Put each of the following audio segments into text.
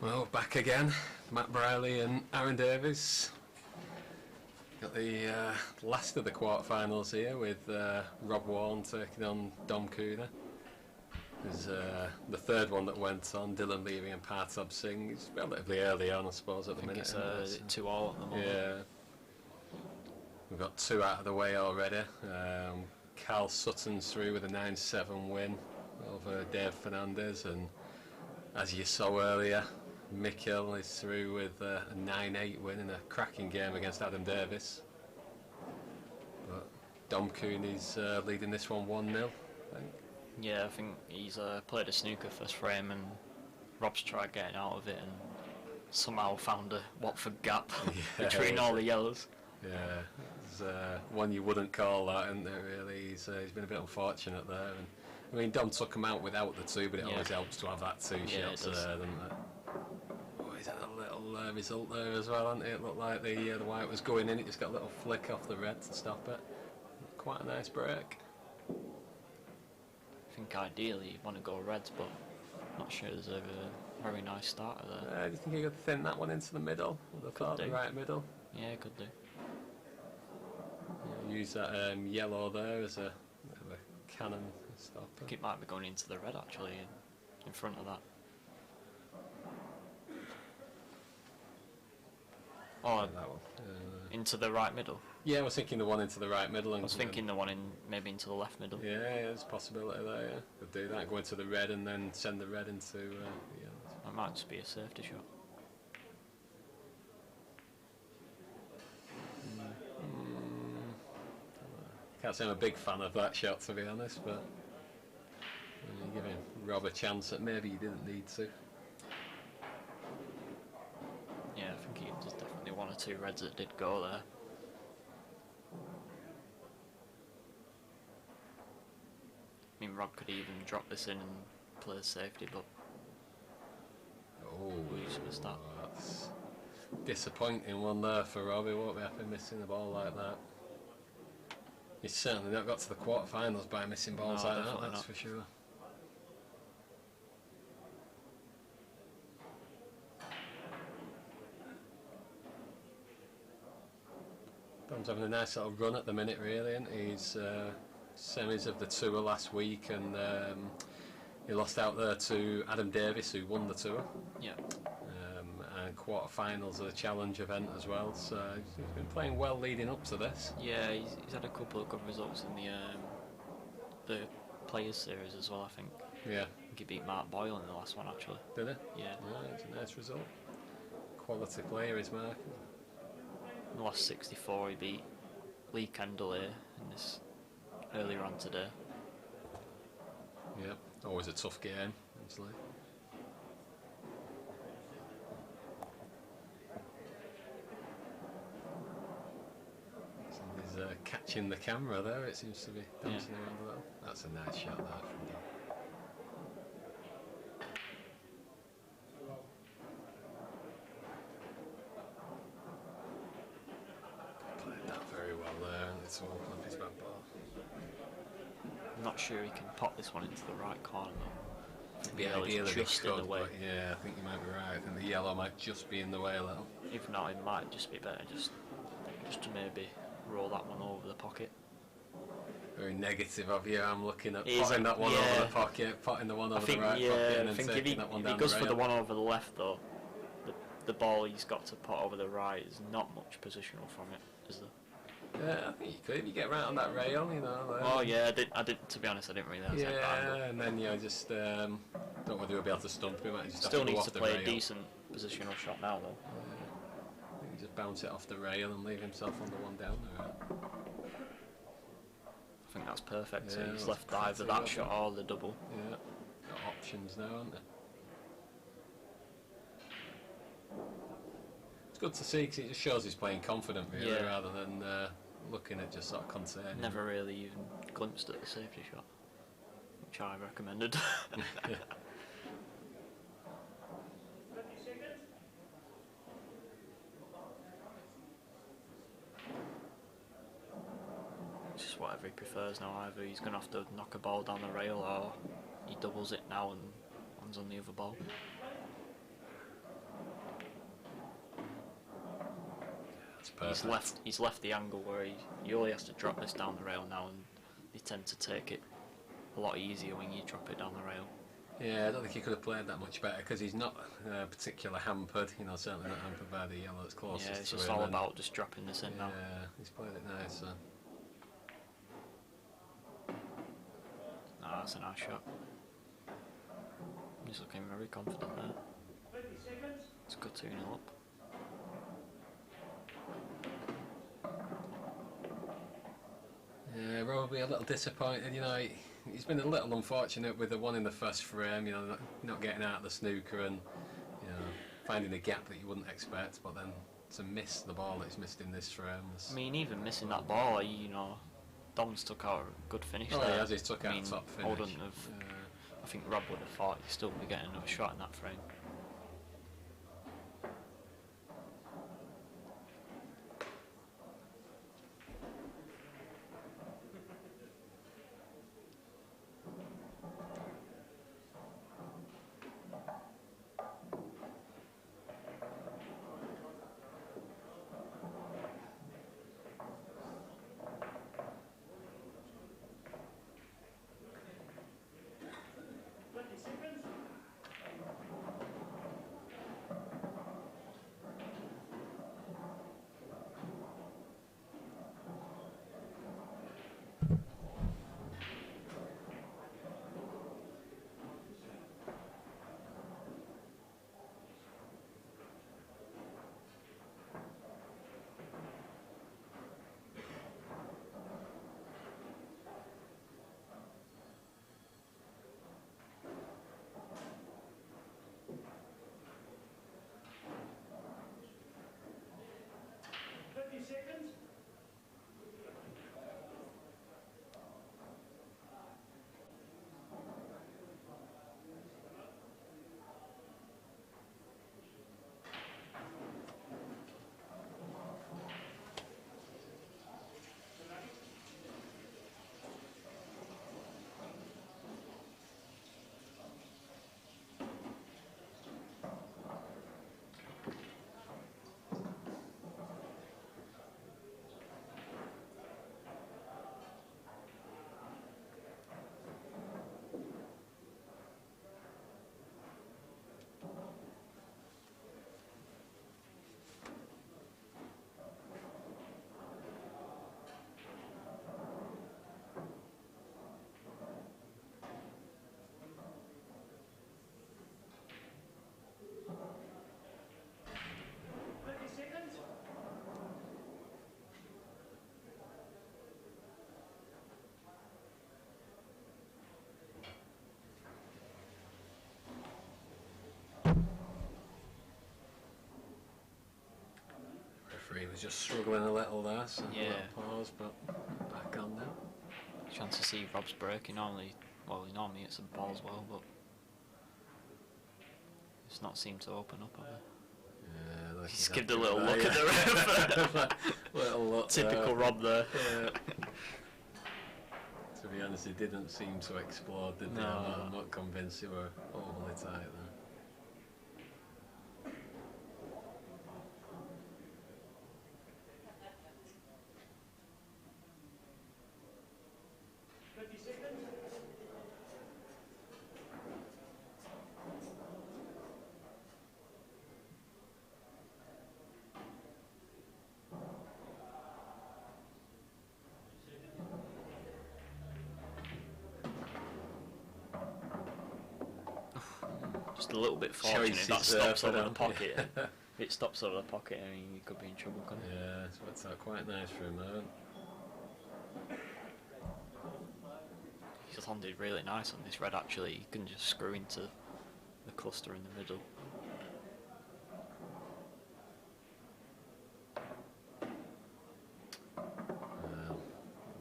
Well, back again. Matt Briley and Aaron Davies. Got the last of the quarterfinals here with Rob Wharne taking on Dom Cooney. There's the third one that went on, Dylan Levy and Partab Singh. It's relatively early on, I suppose, at the minute. It's 2-all at the moment. Yeah. We've got two out of the way already. Cal Sutton's through with a 9-7 win over Dave Fernandez, and as you saw earlier, Mikkel is through with a 9-8 win in a cracking game against Adam Davis. But Dom Cooney's leading this one 1-0, I think. Yeah, I think he's played a snooker first frame, and Rob's tried getting out of it and somehow found a Watford gap between all the yellows. Yeah, it's one you wouldn't call that, isn't it, really? He's been a bit unfortunate there. And I mean, Dom took him out without the two, but it always helps to have that two shots there, doesn't it? Oh, he's had a little result there as well, hasn't it? It looked like the white was going in, it just got a little flick off the red to stop it. Quite a nice break. I think ideally you'd want to go reds, but not sure there's a very nice starter there. Do you think you could thin that one into the middle? The right middle? Yeah, could do. Use that yellow there as a bit of a cannon stopper. I think it might be going into the red actually, in front of that. Oh, that one. Into the right middle? Yeah, I was thinking the one into the right middle. I was thinking the one maybe into the left middle. Yeah, there's a possibility there, yeah. Could do that, go into the red and then send the red into the yellow. That might just be a safety shot. Can't say I'm a big fan of that shot, to be honest, but you're giving Rob a chance that maybe he didn't need to. Yeah, I think there's definitely one or two reds that did go there. I mean, Rob could even drop this in and play safety, but was that? That's disappointing one there for Rob. He won't be happy missing the ball like that. He's certainly not got to the quarterfinals by missing balls like that, that's for sure. Dom's having a nice little run at the minute, really, isn't he? He's semis of the tour last week, and he lost out there to Adam Davis, who won the tour. Yeah. And quarterfinals of the challenge event as well, so he's been playing well leading up to this. Yeah, he's had a couple of good results in the Players Series as well, I think. Yeah. I think he beat Mark Boyle in the last one, actually. Did he? Yeah. It's a nice result. Quality player is Mark. In the last 64 he beat Lee Kendall here in this earlier on today. Yeah, always a tough game, obviously. Somebody's catching the camera there, it seems to be dancing around a little. That's a nice shot there from Dom. Played that very well there, and it's all up his back ball. I'm not sure he can pop this one into the right corner though. The ideal just in the way. Yeah, I think you might be right. I think the yellow might just be in the way a little. If not, it might just be better just to maybe roll that one over the pocket. Very negative of you. I'm looking at potting that one over the pocket, potting the one over the right pocket, and then taking that one down the rail. If he goes for the one over the left though, the ball he's got to pot over the right is not much positional from it, is there? Yeah, I think you could if you get right on that rail, you know. Oh yeah, I did. To be honest, I didn't realise that. Yeah, and then just don't know whether he'll be able to stump him. Might just still have to needs go to off play the rail. a decent positional shot now though. I think he just bounce it off the rail and leave himself on the one down there. I think that's perfect. Yeah, So he's left either that shot or the double. Yeah, got options now, aren't there? It's good to see because it just shows he's playing confident, really, rather than looking at just sort of containing. Never really even glimpsed at the safety shot, which I recommended. It's just whatever he prefers now. Either he's going to have to knock a ball down the rail, or he doubles it now and lands on the other ball. That's perfect. He's left the angle where he only has to drop this down the rail now, and they tend to take it a lot easier when you drop it down the rail. Yeah, I don't think he could have played that much better because he's not particularly hampered. You know, certainly not hampered by the yellow that's closest to him. Yeah, it's just all about just dropping this in now. Yeah, he's played it nice. That's a nice shot. He's looking very confident there. It's a good 2-0 up. Yeah, probably a little disappointed. You know, he's been a little unfortunate with the one in the first frame. You know, not getting out of the snooker and finding a gap that you wouldn't expect. But then to miss the ball that he's missed in this frame. I mean, even missing that ball, Dom's took out a good finish there. He has. He's took out a top finish. I think Rob would have thought he'd still be getting another shot in that frame. He was just struggling a little there, so Yeah. a pause, but back on now. Chance to see Rob's break. He normally hits the ball as well, but it's not seemed to open up. Yeah, he's given a little look at the ref. Little look. Typical Rob there. Yeah. To be honest, it didn't seem to explode, did they? No. I'm not convinced they were overly tight there. Just a little bit fortunate Choices that stops for over the them. pocket. If it stops over the pocket, I mean, you could be in trouble, couldn't you? Yeah, it's worked out quite nice for him, though. He's landed really nice on this red, actually. You can just screw into the cluster in the middle. I'm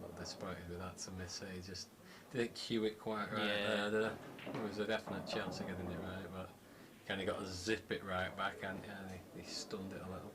not disappointed with that to miss it. He just didn't cue it quite right Yeah. there, did he? There was a definite chance of getting it right, but he kind of got to zip it right back, and he stunned it a little.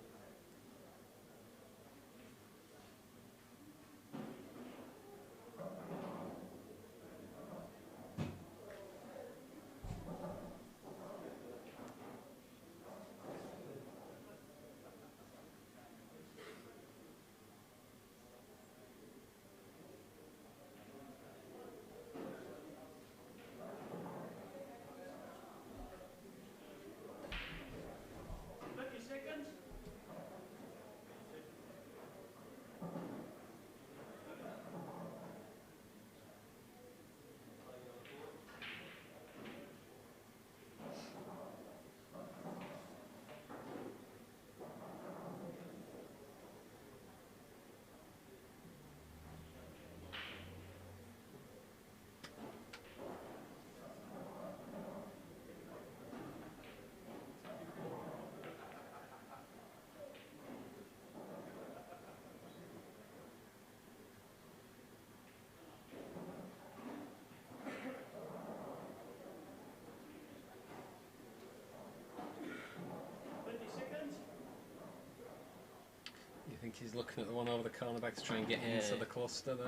think he's looking at the one over the cornerback to try and get into the cluster there.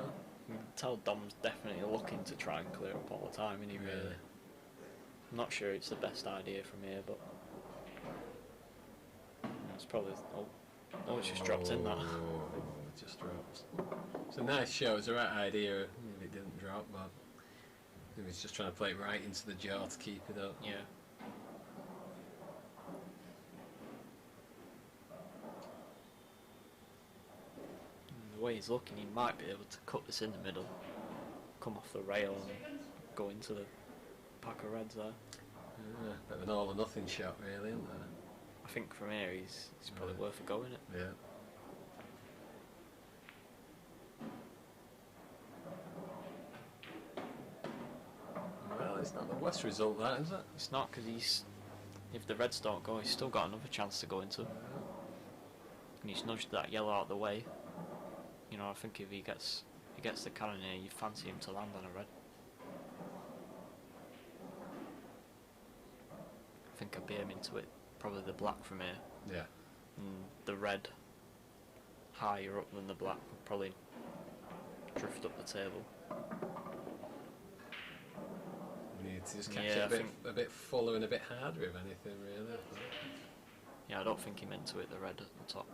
You can tell Dom's definitely looking to try and clear up all the time, isn't he, really? I'm not sure it's the best idea from here, but it's probably... Oh, it's just dropped in that. Oh, it just drops. It's a nice shot. It was the right idea if it didn't drop, but he was just trying to play it right into the jaw to keep it up. Yeah. The way he's looking, he might be able to cut this in the middle, come off the rail and go into the pack of reds there. Yeah, bit of an all or nothing shot, really, isn't there? I think from here he's probably worth a go, isn't it? Yeah. Well, it's not the worst result, that, is it? It's not, because if the reds don't go, he's still got another chance to go into. And he's nudged that yellow out of the way. You know, I think if he gets the cannon here, you fancy him to land on a red. I think I'd be aiming to it, probably the black from here. Yeah. And the red higher up than the black would probably drift up the table. We need to just catch it a bit fuller and a bit harder, if anything, really. Yeah, I don't think he meant to hit the red at the top.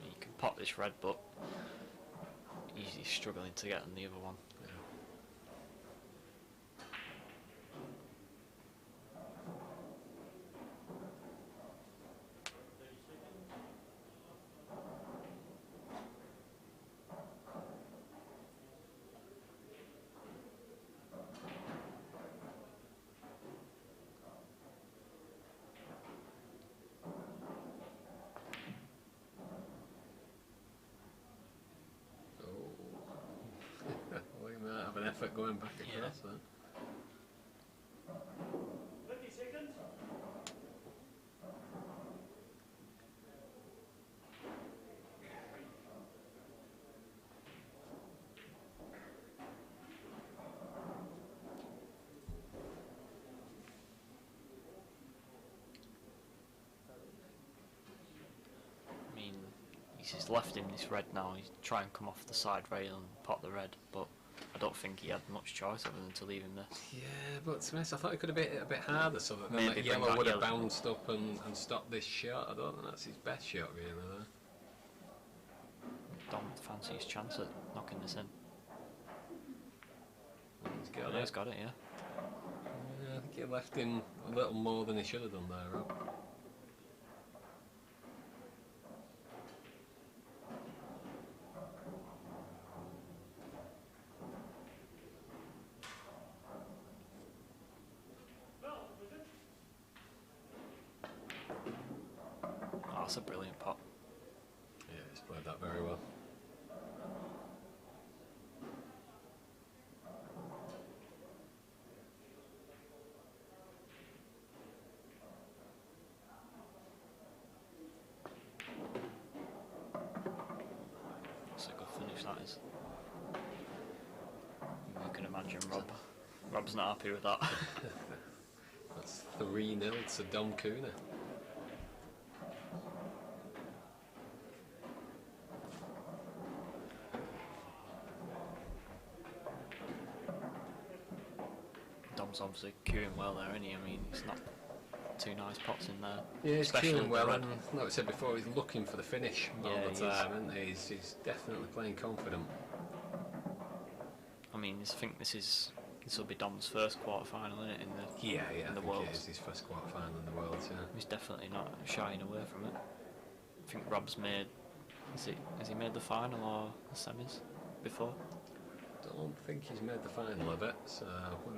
You can pop this red, but he's struggling to get on the other one. An effort going back across that. 50 seconds. I mean, he's just left him this red now. He's trying to come off the side rail and pop the red, but I don't think he had much choice other than to leave him this. Yeah, but to be honest, I thought he could have hit it a bit harder so that then Maybe that yellow would have yellow. bounced up and stopped this shot. I don't think that's his best shot, really, though. Dom fancy his chance at knocking this in. He's got He's got it, yeah. Yeah, I think he left him a little more than he should have done there, Rob. Oh, that's a brilliant pop. Yeah, he's played that very well. That's a good finish, that is. You can imagine Rob's not happy with that. That's 3-0 to Dom Cooney. Dom's obviously queuing well there, isn't he? I mean, it's not two nice pots in there. Yeah, he's especially queuing with well, the red. and like we said before, he's looking for the finish all Yeah, the he is. time, isn't he? He's definitely playing confident. I mean, I think this will be Dom's first quarter final, isn't it? Yeah, in I the think world. it is his first quarter final in the world. Yeah. He's definitely not shying away from it. I think Rob's made. Has he made the final or the semis before? Don't think he's made the final of it. So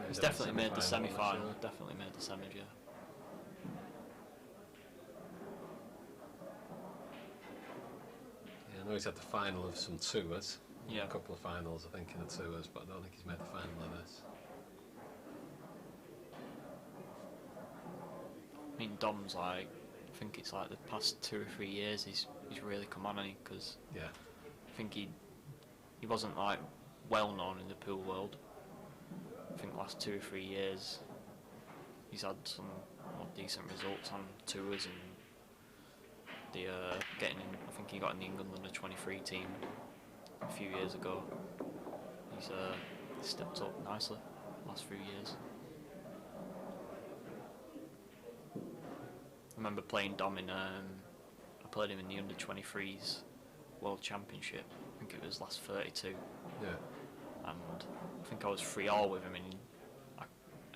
He's definitely made the semi-final. Sure. Definitely made the semis, yeah. Yeah, I know he's had the final of some tours. Yeah. A couple of finals, I think, in the tours, but I don't think he's made the final of this. I mean, Dom's like, I think it's like the past 2 or 3 years he's really come on, because Yeah. I think he wasn't like well known in the pool world, I think the last 2 or 3 years he's had some more decent results on tours and the getting in. I think he got in the England under 23 team a few years ago. He's stepped up nicely the last few years. I remember playing Dom in. I played him in the under 23s World Championship. I think it was last 32. Yeah. And I think I was 3-all with him, and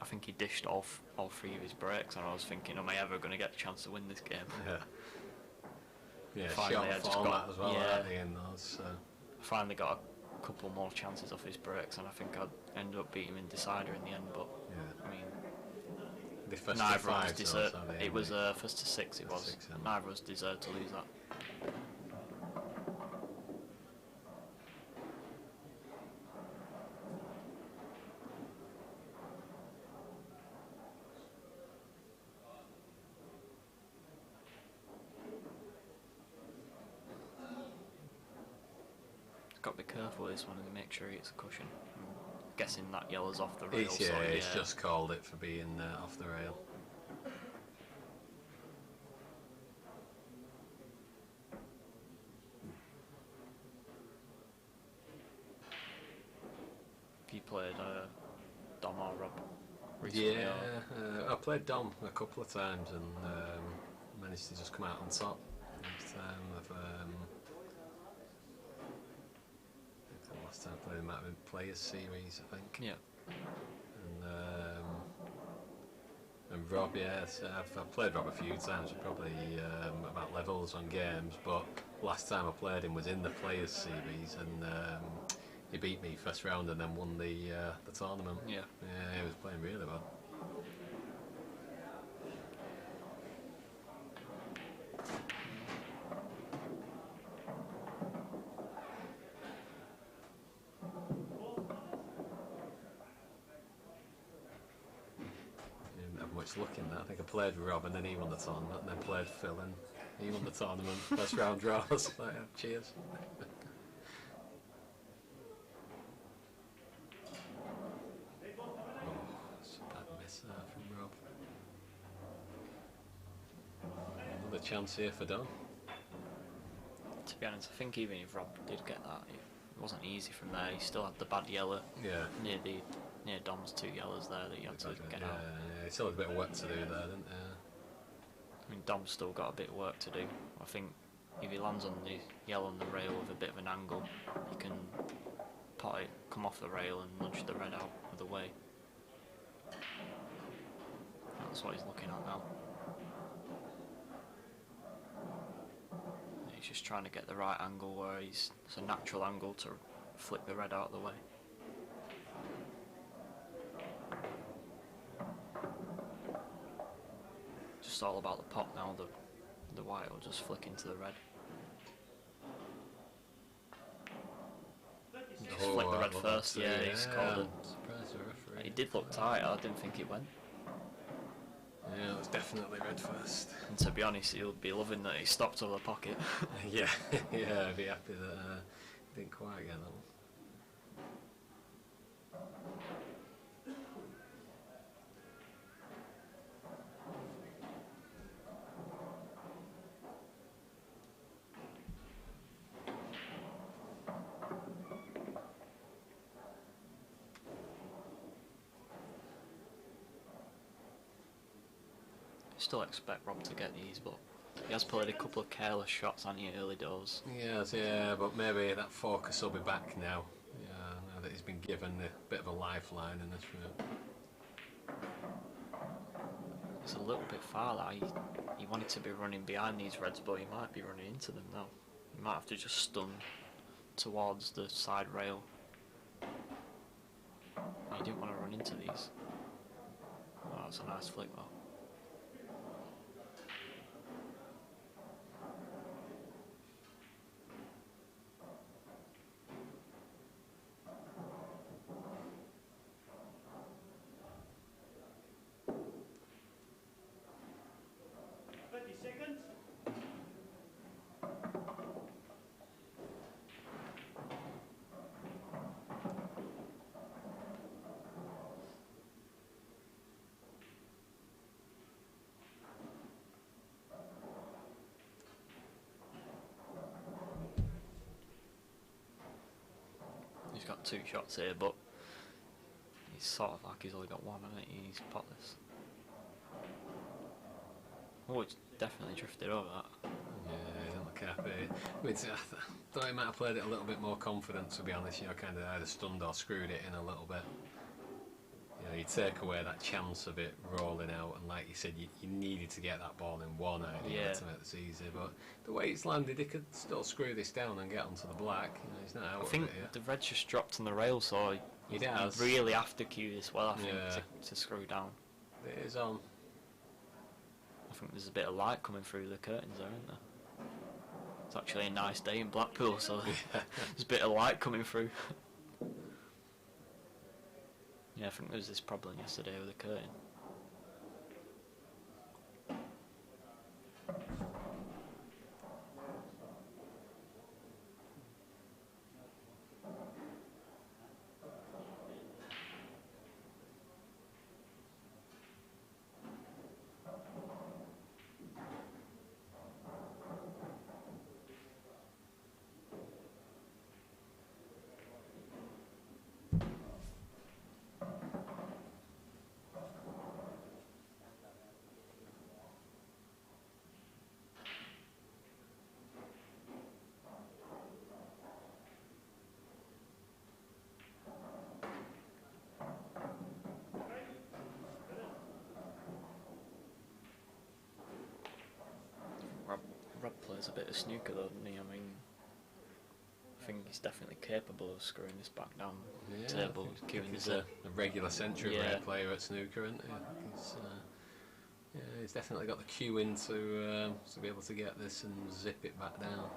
I think he dished all 3 of his breaks, and I was thinking, am I ever going to get a chance to win this game? Yeah. Yeah, Finally, short format as well at the end. So. I finally got a couple more chances off his breaks, and I think I ended up beating him in decider in the end. But I mean, the first neither to of us 5, deserved. so It was first to 6. It was. 6, Neither of us deserved to lose that. Got to be careful with this one and make sure it's a cushion. I'm guessing that yellow's off the rail. He's just called it for being off the rail. Have you played Dom or Rob recently? Yeah, I played Dom a couple of times and managed to just come out on top. Next time last time I played him in Players Series, I think. Yeah. And Rob, yes, I've played Rob a few times, probably about levels on games, but last time I played him was in the Players Series, and he beat me first round and then won the tournament. Yeah. Yeah, he was playing really well. Luck in that. I think I played Rob and then he won the tournament, and then played Phil and he won the tournament. First round draws. Cheers. It's a bad miss from Rob. Another chance here for Don. To be honest, I think even if Rob did get that, it wasn't easy from there. He still had the bad yellow near Dom's 2 yellows there that you had to get out. Yeah, he still had a bit of work to do there, didn't he? I mean, Dom's still got a bit of work to do. I think if he lands on the yellow on the rail with a bit of an angle, he can pot it, come off the rail and nudge the red out of the way. That's what he's looking at now. He's just trying to get the right angle where it's a natural angle to flick the red out of the way. Just all about the pot now. The white will just flick into the red. He just flicked the red first. Yeah, he's called it. Surprised the referee. It did look tight. I didn't think it went. Yeah, it was definitely red first. And to be honest, he'll be loving that he stopped over the pocket. Yeah, I'd be happy that he didn't quite get that one. Still expect Rob to get these, but he has played a couple of careless shots on the early doors. Yes, yeah, but maybe that focus will be back now. Yeah, now that he's been given a bit of a lifeline in this route. It's a little bit far that he wanted to be running behind these reds, but he might be running into them now. He might have to just stun towards the side rail. He didn't want to run into these. Oh, that's a nice flick though. 2 shots here, but he's sort of like he's only got 1, hasn't he? He's potless. Oh, it's definitely drifted over that. Yeah, he doesn't look happy. I mean, I thought he might have played it a little bit more confident, to be honest. You know, kind of either stunned or screwed it in a little bit. You know, you take away that chance of it rolling out, and like you said, you needed to get that ball in one idea to make this easy. But the way it's landed, he could still screw this down and get onto the black. You know, he's not out I think of it yet. the red's just dropped on the rail, so He you does. really have to cue this well, I think, Yeah. to screw down. It is on. I think there's a bit of light coming through the curtains there, isn't there? It's actually a nice day in Blackpool, so there's a bit of light coming through. Yeah, I think there was this problem yesterday with the curtain. Rob plays a bit of snooker though, doesn't he? I mean, I think he's definitely capable of screwing this back down the table. He's a regular century rare player at snooker, isn't he? He's definitely got the cue in to be able to get this and zip it back down.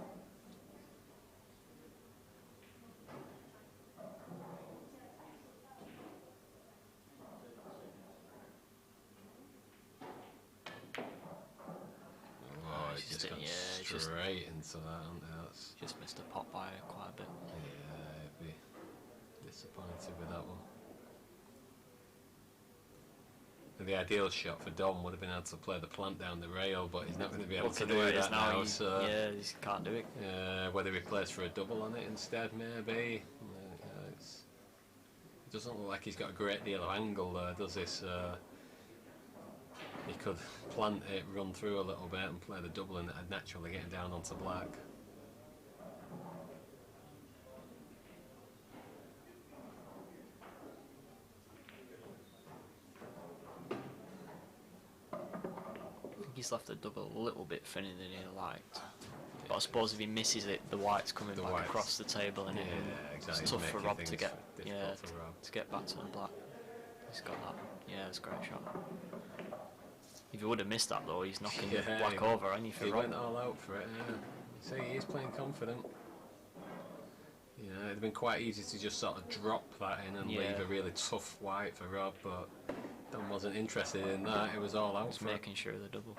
Just gone straight into that, hasn't he? That's just missed a pot by quite a bit. Yeah, I'd be disappointed with that one. The ideal shot for Dom would have been able to play the plant down the rail, but he's not going to be able to do that now. So yeah, he can't do it. Whether he plays for a double on it instead, maybe. It doesn't look like he's got a great deal of angle there, does he? He could plant it, run through a little bit and play the double, and it'd naturally get down onto black. I think he's left the double a little bit thinner than he liked. But I suppose if he misses it, the white's coming back across the table, and exactly. It's tough for Rob to get to get back to the black. He's got that. Yeah, it's a great shot. If he would have missed that though, he's knocking the black over, and he went all out for it. So he is playing confident. It'd have been quite easy to just sort of drop that in and leave a really tough white for Rob, but Don wasn't interested in that. It was all out. He's making sure of the double.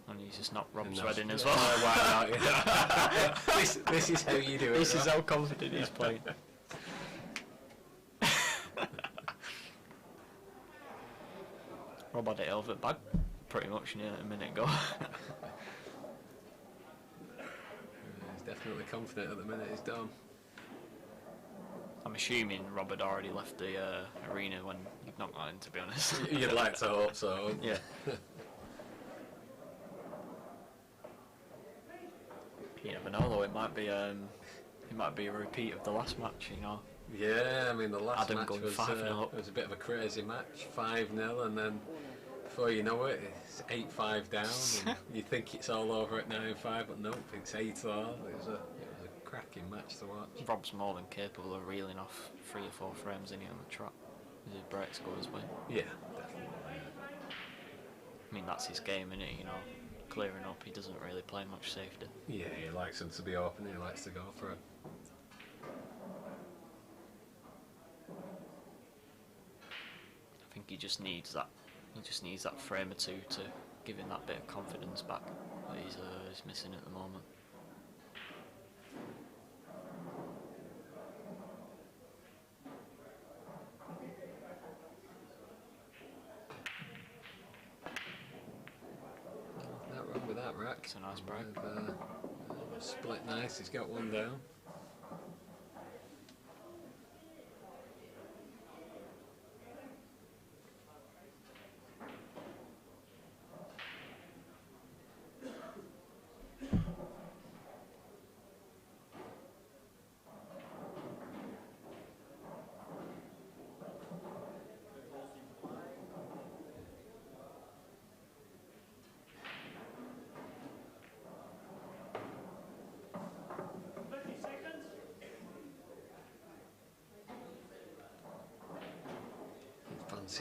And he's just knocked Rob's red in as well. Why not? This is how you do it. This is how confident he's playing. Rob had it over the bag pretty much near a minute ago. He's definitely confident at the minute he's done. I'm assuming Rob had already left the arena when he knocked that in, to be honest. You'd like to hope so. Yeah. You never know though, it might be a repeat of the last match, you know. Yeah, I mean the last Adam match going was 5-0 up. it was a bit of a crazy match, 5-0, and then before you know it, it's 8-5 down. And you think it's all over at 9-5, but nope, it's 8-all. It was a cracking match to watch. Rob's more than capable of reeling off 3 or 4 frames in on the trap. His breaks go his way. Yeah, definitely. I mean that's his game, isn't it? You know, clearing up. He doesn't really play much safety. Yeah, he likes him to be open. He likes to go for it. I think he just needs that. He just needs that frame or two to give him that bit of confidence back that he's missing at the moment. Not wrong with that rack. It's a nice break. Split nice. He's got one down.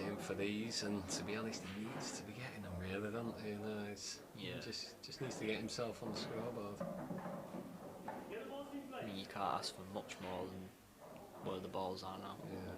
him for these, and to be honest, he needs to be getting them, really, doesn't he? You know, Yeah. he just needs to get himself on the scoreboard. I mean, you can't ask for much more than where the balls are now. Yeah.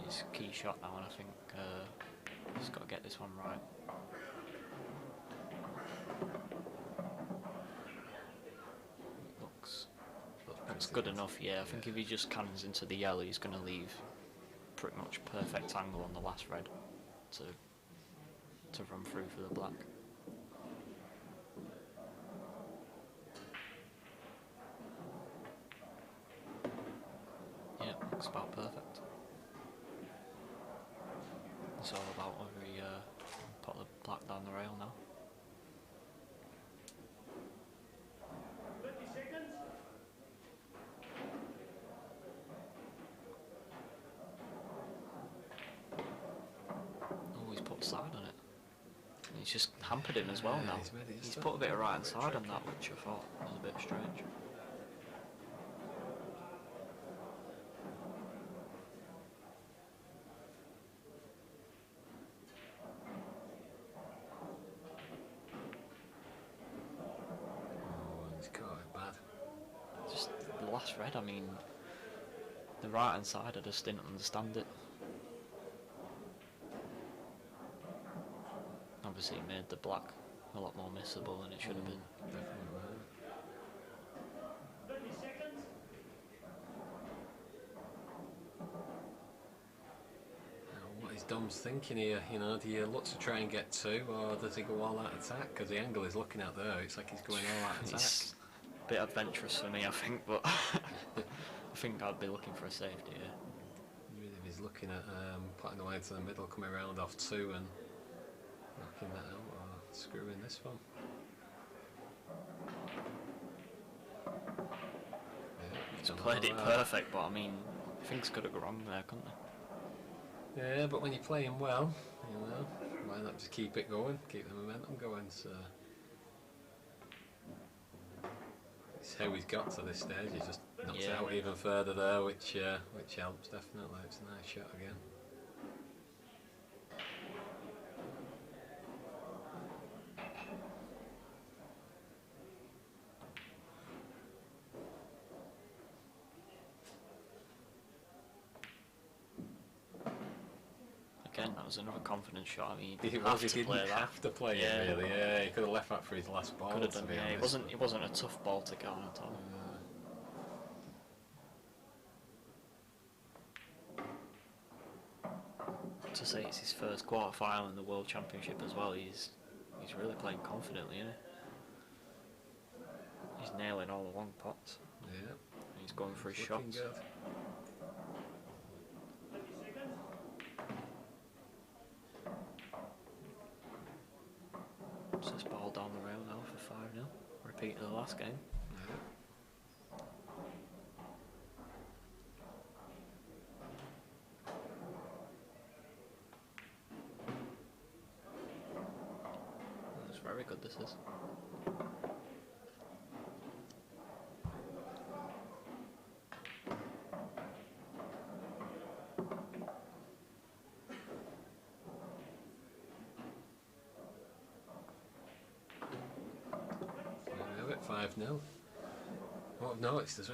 It's a key shot now, and I think he's got to get this one right. Looks good enough, yeah. I think if he just cannons into the yellow, he's going to leave pretty much perfect angle on the last red to run through for the black. Yeah, looks about perfect. It's all about whether he put the black down the rail now. Oh, he's put side on it. And he's just hampered him as well now. He's put a bit of right hand side on that, which I thought was a bit strange. Just the last red, I mean, the right hand side, I just didn't understand it. Obviously it made the black a lot more missable than it should have been. What is Dom's thinking here? You know, do you look to try and get two, or does he go all out attack? Because the angle he's looking at there, it's like he's going all out attack. It's a bit adventurous for me, I think, but I think I'd be looking for a safety here. Really, if he's looking at putting the line to the middle, coming around off two and knocking that out, or screwing this one. Yeah, He's played it perfect, but I mean, things could have gone wrong there, couldn't they? Yeah, but when you're playing well, you know, why not just keep it going, keep the momentum going, so... It's how he's got to this stage, he's just knocked it out even further there, which helps, definitely. It's a nice shot again. Again, that was another confidence shot. I mean, He didn't have to play it, really. Yeah, he could have left that for his last ball. Could have done. Yeah, it wasn't a tough ball to get on at all. To say it's his first quarter-final in the World Championship as well, he's really playing confidently, isn't he? He's nailing all the long pots. Yeah. He's going for his shots. Good. It's this ball down the rail now for 5-0. Repeat of the last game. That's very good, this is. We have it 5-0. What I've noticed is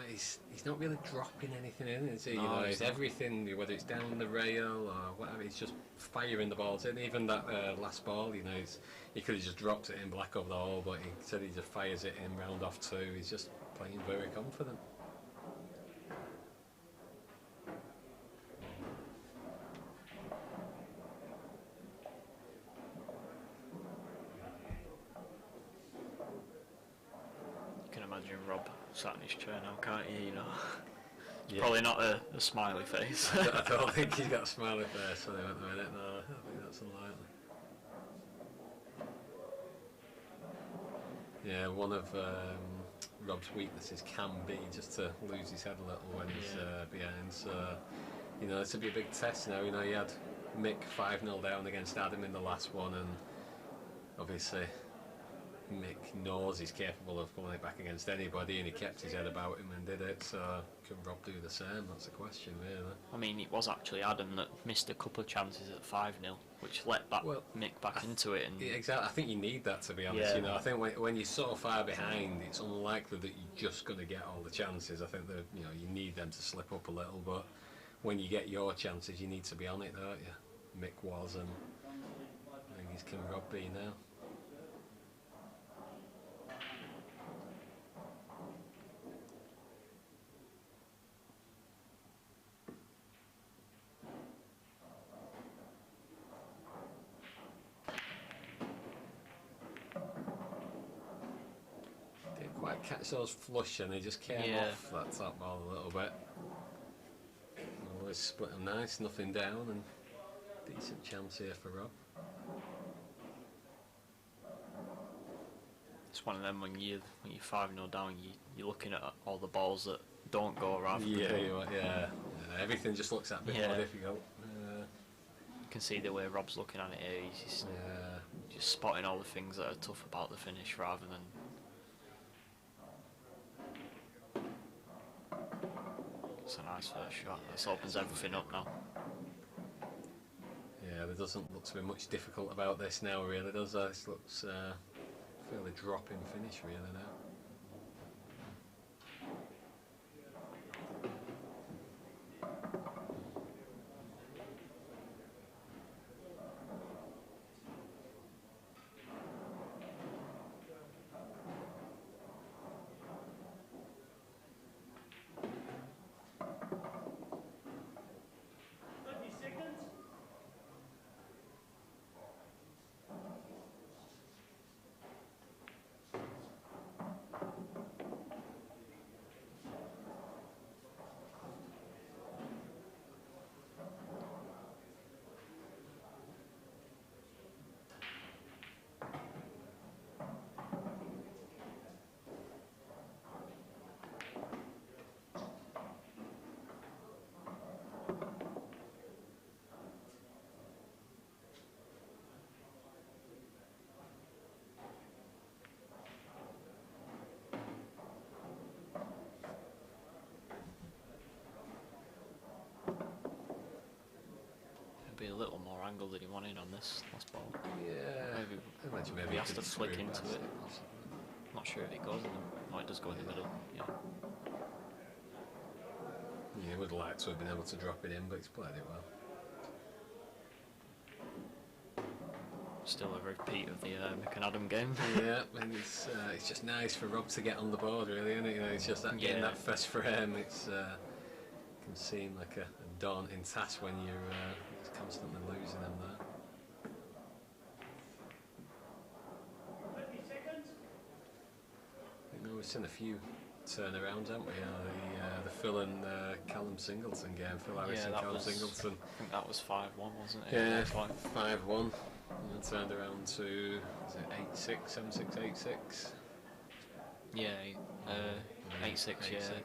he's not really dropping anything in, is he? No, you know, he's it's everything, whether it's down the rail or whatever, he's just firing the balls in. Even that last ball, you know, he could have just dropped it in black over the hole, but he said he just fires it in round off two. He's just playing very confident. You can imagine Rob sat in his chair now, can't you? You know, Yeah. Probably not a smiley face. I don't think he's got a smiley face when he went the minute. No, I think that's unlikely. Yeah, one of Rob's weaknesses can be just to lose his head a little when he's behind. So, you know, this will be a big test now. You know, he had Mick 5-0 down against Adam in the last one, and obviously Mick knows he's capable of pulling it back against anybody, and he kept his head about him and did it. So, can Rob do the same? That's the question, really. I mean, it was actually Adam that missed a couple of chances at 5-0, which let Mick back into it. And exactly, I think you need that, to be honest. You know, I think when you're so far behind, it's unlikely that you're just going to get all the chances. I think that you need them to slip up a little, but when you get your chances, you need to be on it, don't you? Mick was, and I think he's can Rob be now. Quite catch those flush, and they just came off that top ball a little bit. Always split them nice, nothing down, and decent chance here for Rob. it's one of them when you're 5-0 down, you're looking at all the balls that don't go rather than yeah. Everything just looks that bit more difficult. You can see the way Rob's looking at it here. He's just spotting all the things that are tough about the finish rather than. It's a nice first shot. This opens everything up now. Yeah, there doesn't look to be much difficult about this now, really, does there? This looks fairly drop-in finish, really, now. Be a little more angle than he wanted on this last ball. Yeah, maybe he has to flick into it. Not sure if it goes in the. No, it does go in the middle. Yeah. Yeah, he would like to have been able to drop it in, but he's played it well. Still a repeat of the Mick and Adam game. Yeah, and it's just nice for Rob to get on the board, really, isn't it? You know, it's just that getting that first frame. It's can seem like a daunting task when you're constantly losing them there. I know we've seen a few turnarounds, haven't we? The Phil and Callum Singleton game. Phil Harris and Callum Singleton. I think that was 5-1, wasn't it? Yeah, 5-1. And then turned around to 8-6, 7-6, 8-6. Yeah, 8-6. Yeah.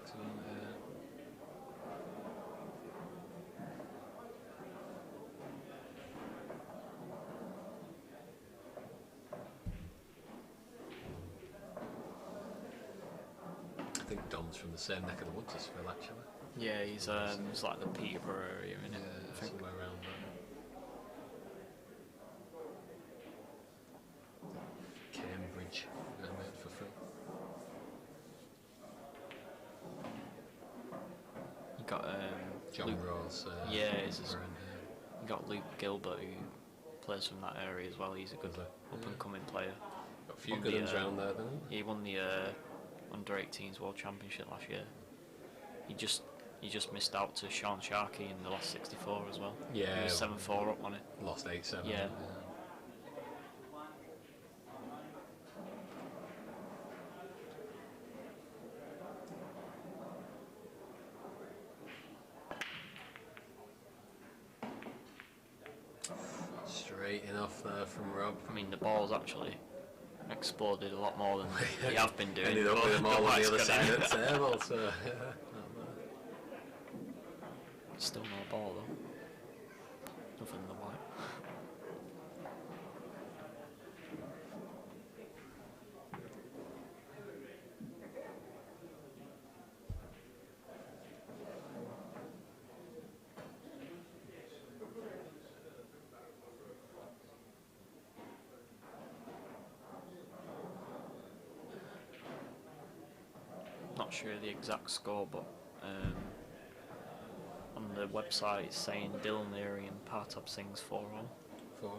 I think Dom's from the same neck of the woods as Phil, actually. Yeah, he's like the Peterborough area, isn't it? Yeah, somewhere around there. Cambridge, made for Phil. You got John Luke, Rose. you got Luke Gilbert, who plays from that area as well. He's a good up-and-coming player. Got a few good ones around there, didn't he? He won the Under-18s World Championship last year. He just missed out to Sean Sharkey in the last 64 as well. Yeah. He was 7-4 up on it. Lost 8-7. Yeah. off there from Rob. I mean, the ball's actually exploded a lot more than they have been doing. Ended up with them all on the other side of the table, so yeah. Still no ball though. Other than the white. Not sure the exact score, but on the website it's saying Dylan Leary and Partop Singh's 4-all.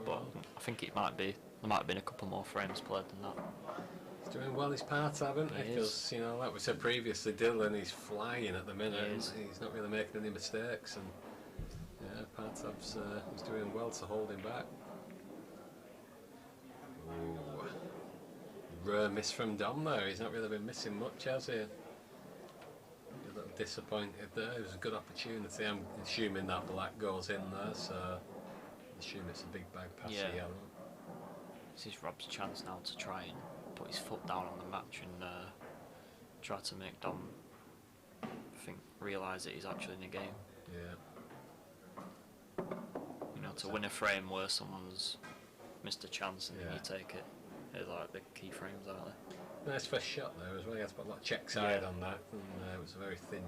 But I think it might be, there might have been a couple more frames played than that. He's doing well his part, haven't he? Because, you know, like we said previously, Dylan, he's flying at the minute. He's not really making any mistakes, and yeah, Partop's he's doing well to hold him back. Ooh. Rare miss from Dom there. He's not really been missing much, has he? A little disappointed there. It was a good opportunity. I'm assuming that black goes in there, so I assume it's a big bag pass for yellow. This is Rob's chance now to try and put his foot down on the match and try to make Dom, I think, realise that he's actually in the game. Yeah. You know, to win a frame where someone's missed a chance and then you take it. They're like the key frames, aren't they? Nice first shot there as well. He had to put a lot of check side on that, and it was a very thin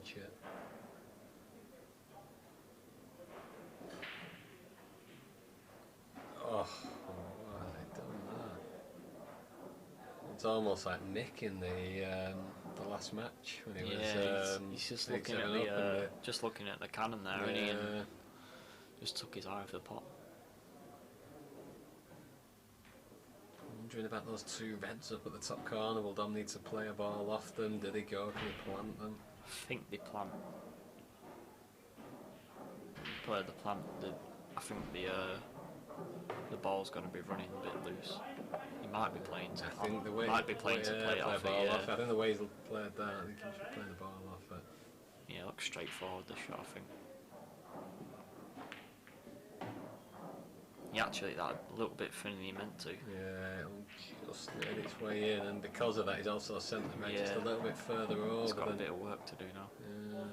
chip. Oh, why have they done that? It's almost like Nick in the last match when he was. He's just looking at the cannon there, and he just took his eye off the pot. Wondering about those two reds up at the top corner. Will Dom need to play a ball off them? Did he go? Can he plant them? I think they plant. Play the plant. I think the ball's going to be running a bit loose. He might be playing to. I think the way might be playing to play it off. I think the way he's played that, I think he should play the ball off it. Yeah, looks straightforward the shot, I think. He actually that a little bit thinner than he meant to. Yeah, it'll just made its way in, and because of that, he's also sent the red just a little bit further over. He's got a bit of work to do now. Yeah.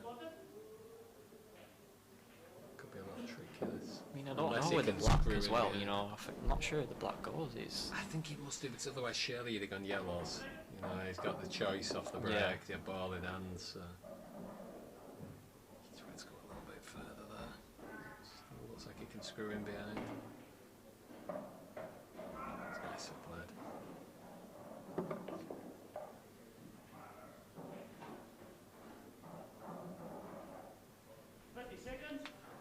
Could be a lot tricky. This. I mean, I don't know with the black as well. You know, I'm not sure the black goes is. I think he must do, because otherwise surely he'd have gone yellows. You know, he's got the choice off the break. He had ball in hands. So. He's trying to go a little bit further there. Still looks like he can screw in behind. It's nice played.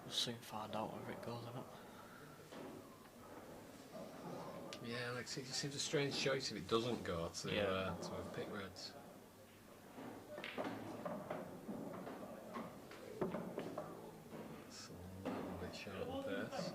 We'll soon find out where it goes, isn't it? Yeah, like it seems a strange choice if it doesn't go to pick reds. It's a little bit short on pace.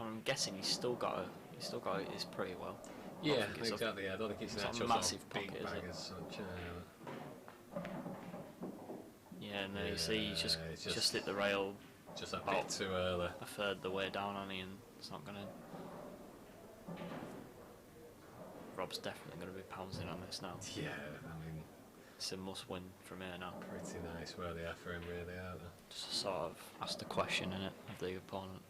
I'm guessing he's still got this pretty well. Yeah, exactly. I don't think it's an actual massive big pocket, bag as such. Yeah, no, you see, he's just hit the rail. Just a bit too early. A third the way down on it, and it's not gonna. Rob's definitely gonna be pouncing on this now. Yeah, I mean, it's a must-win from here now. Pretty nice where they are for him, really, aren't they? Just sort of ask the question, innit, of the opponent.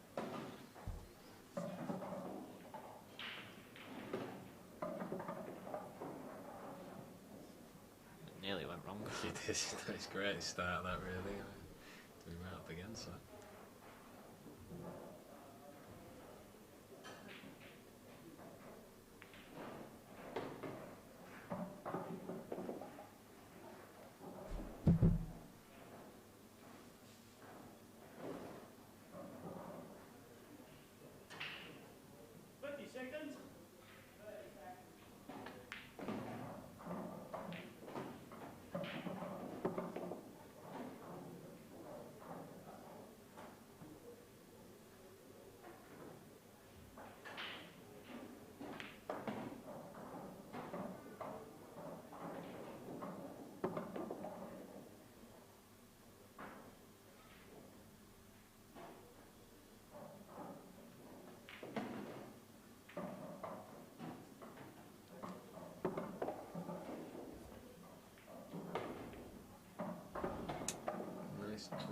Nearly went wrong. It is. It's great start that really. Doing right up against that.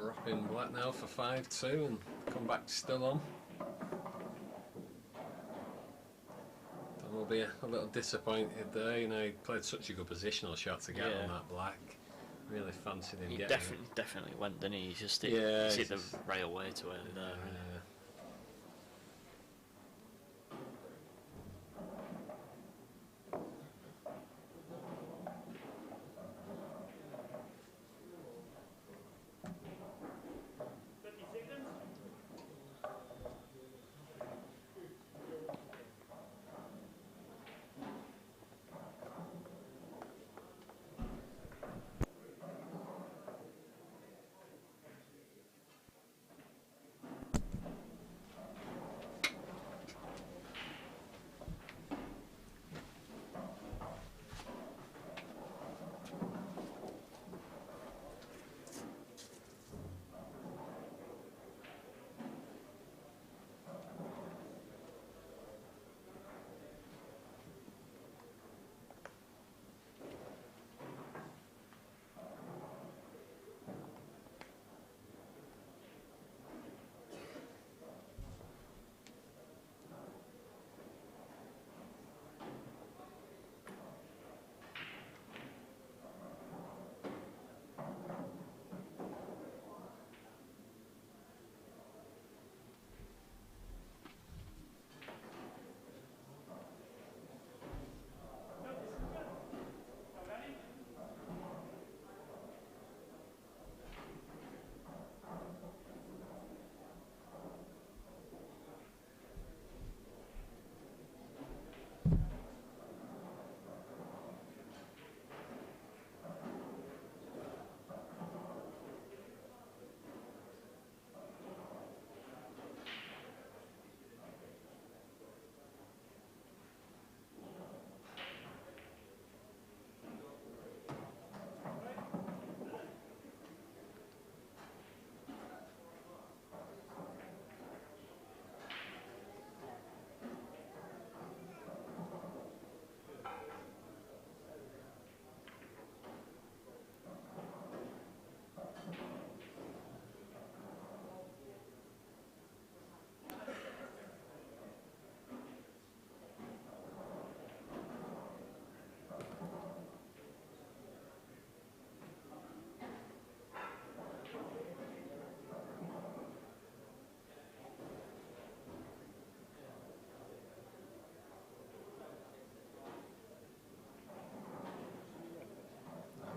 dropping black now for 5-2 and come back still on. Don will be a little disappointed there. You know, he played such a good positional shot to get on that black. Really fancied him He getting definitely went, didn't he? He just hit, yeah, hit the rail way too early there.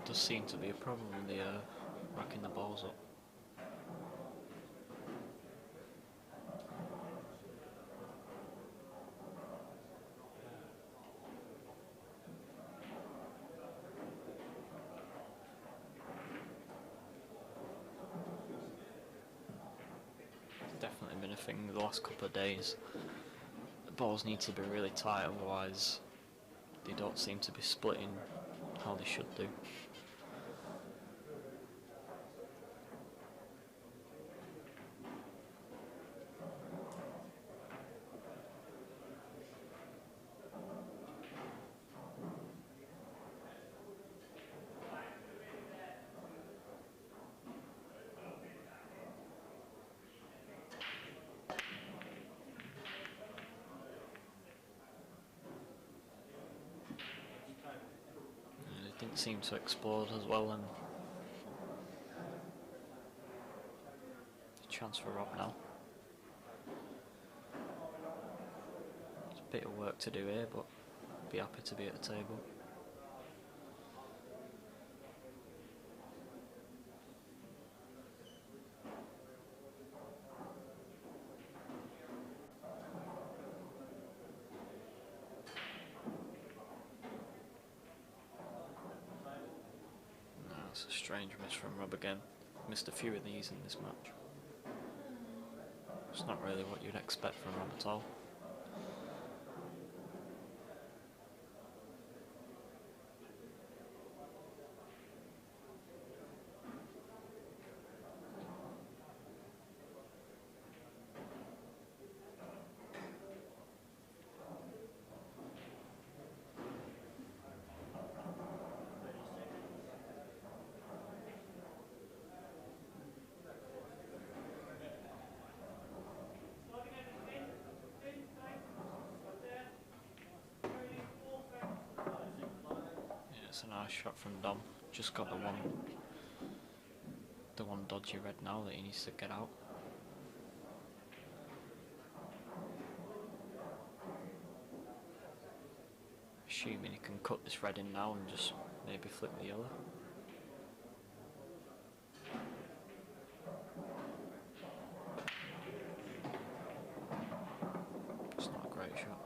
Does seem to be a problem with the racking the balls up. It's definitely been a thing the last couple of days. The balls need to be really tight, otherwise they don't seem to be splitting how they should do. Didn't seem to explode as well, and chance for Rob now. There's a bit of work to do here, but be happy to be at the table. That's a strange miss from Rob again. Missed a few of these in this match. It's not really what you'd expect from Rob at all. That's a nice shot from Dom. Just got the one dodgy red now that he needs to get out. Assuming he can cut this red in now and just maybe flip the yellow. It's not a great shot.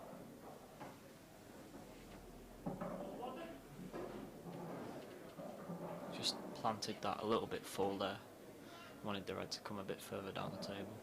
Just planted that a little bit full there. Wanted the red to come a bit further down the table.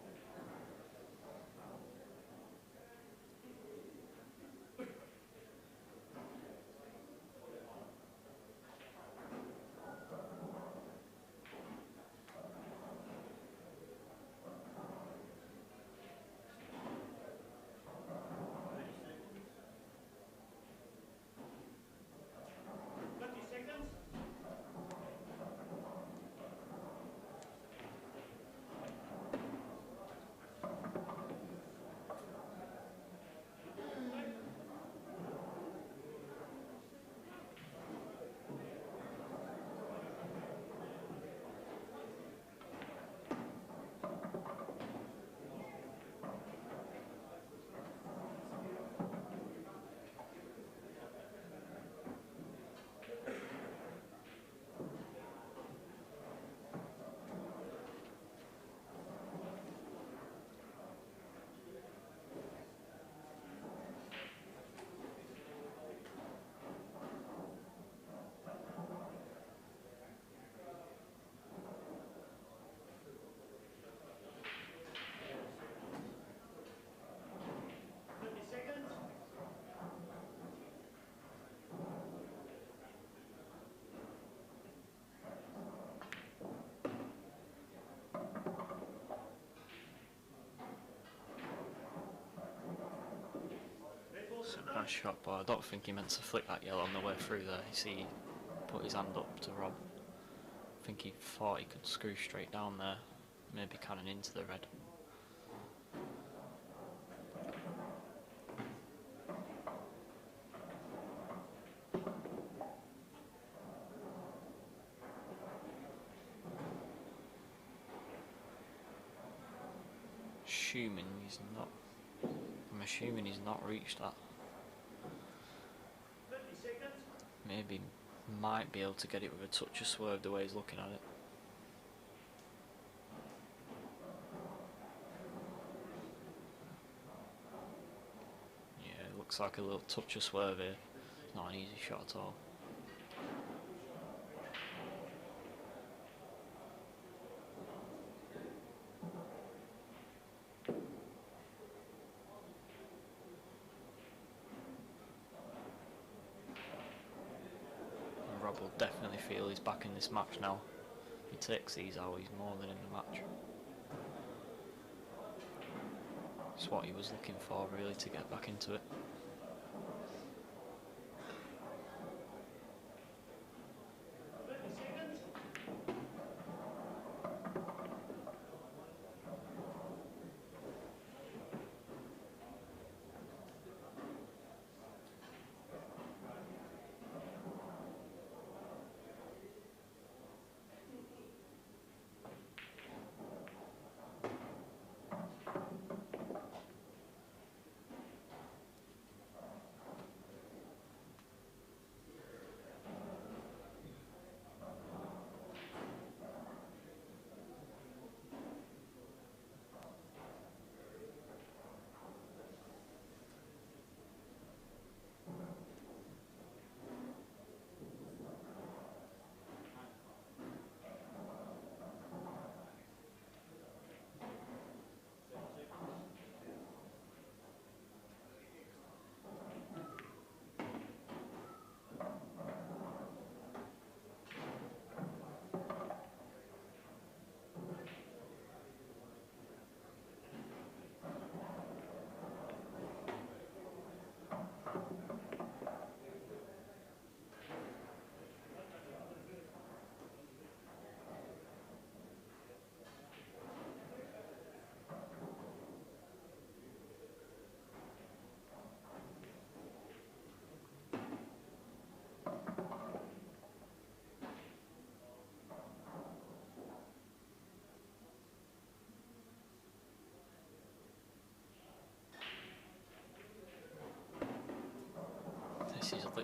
It's a nice shot, but I don't think he meant to flick that yellow on the way through there. You see, he put his hand up to rob. I think he thought he could screw straight down there, maybe cannon into the red. I'm assuming he's not reached that. Maybe might be able to get it with a touch of swerve the way he's looking at it. Yeah, it looks like a little touch of swerve here. It's not an easy shot at all. Rob will definitely feel he's back in this match now. If he takes these out, he's more than in the match. It's what he was looking for, really, to get back into it.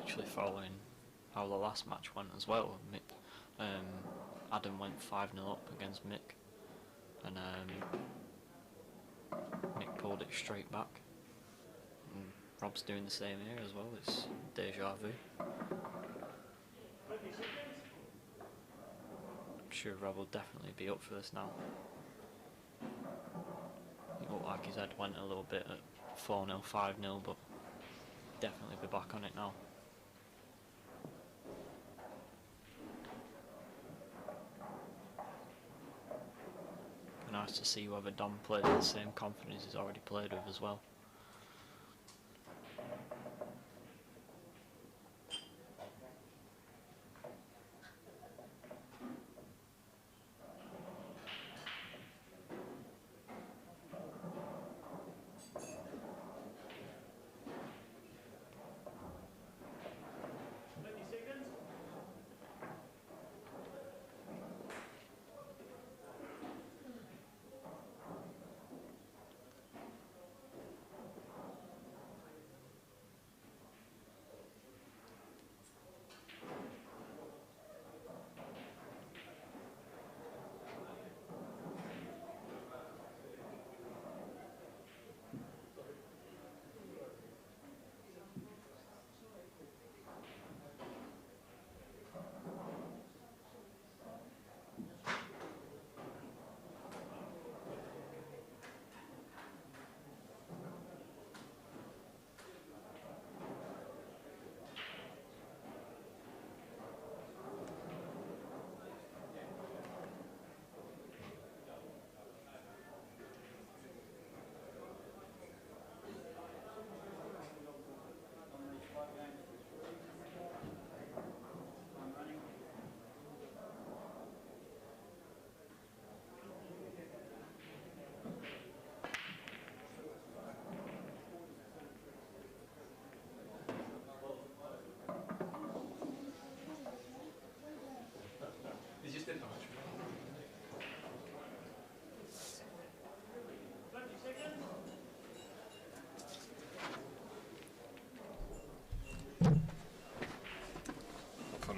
actually following how the last match went as well. Adam went 5-0 up against Mick, and Mick pulled it straight back. And Rob's doing the same here as well. It's deja vu. I'm sure Rob will definitely be up for this now. It looked like his head went a little bit at 4-0, 5-0, but definitely be back on it now. Nice to see whether Dom played with the same confidence he's already played with as well.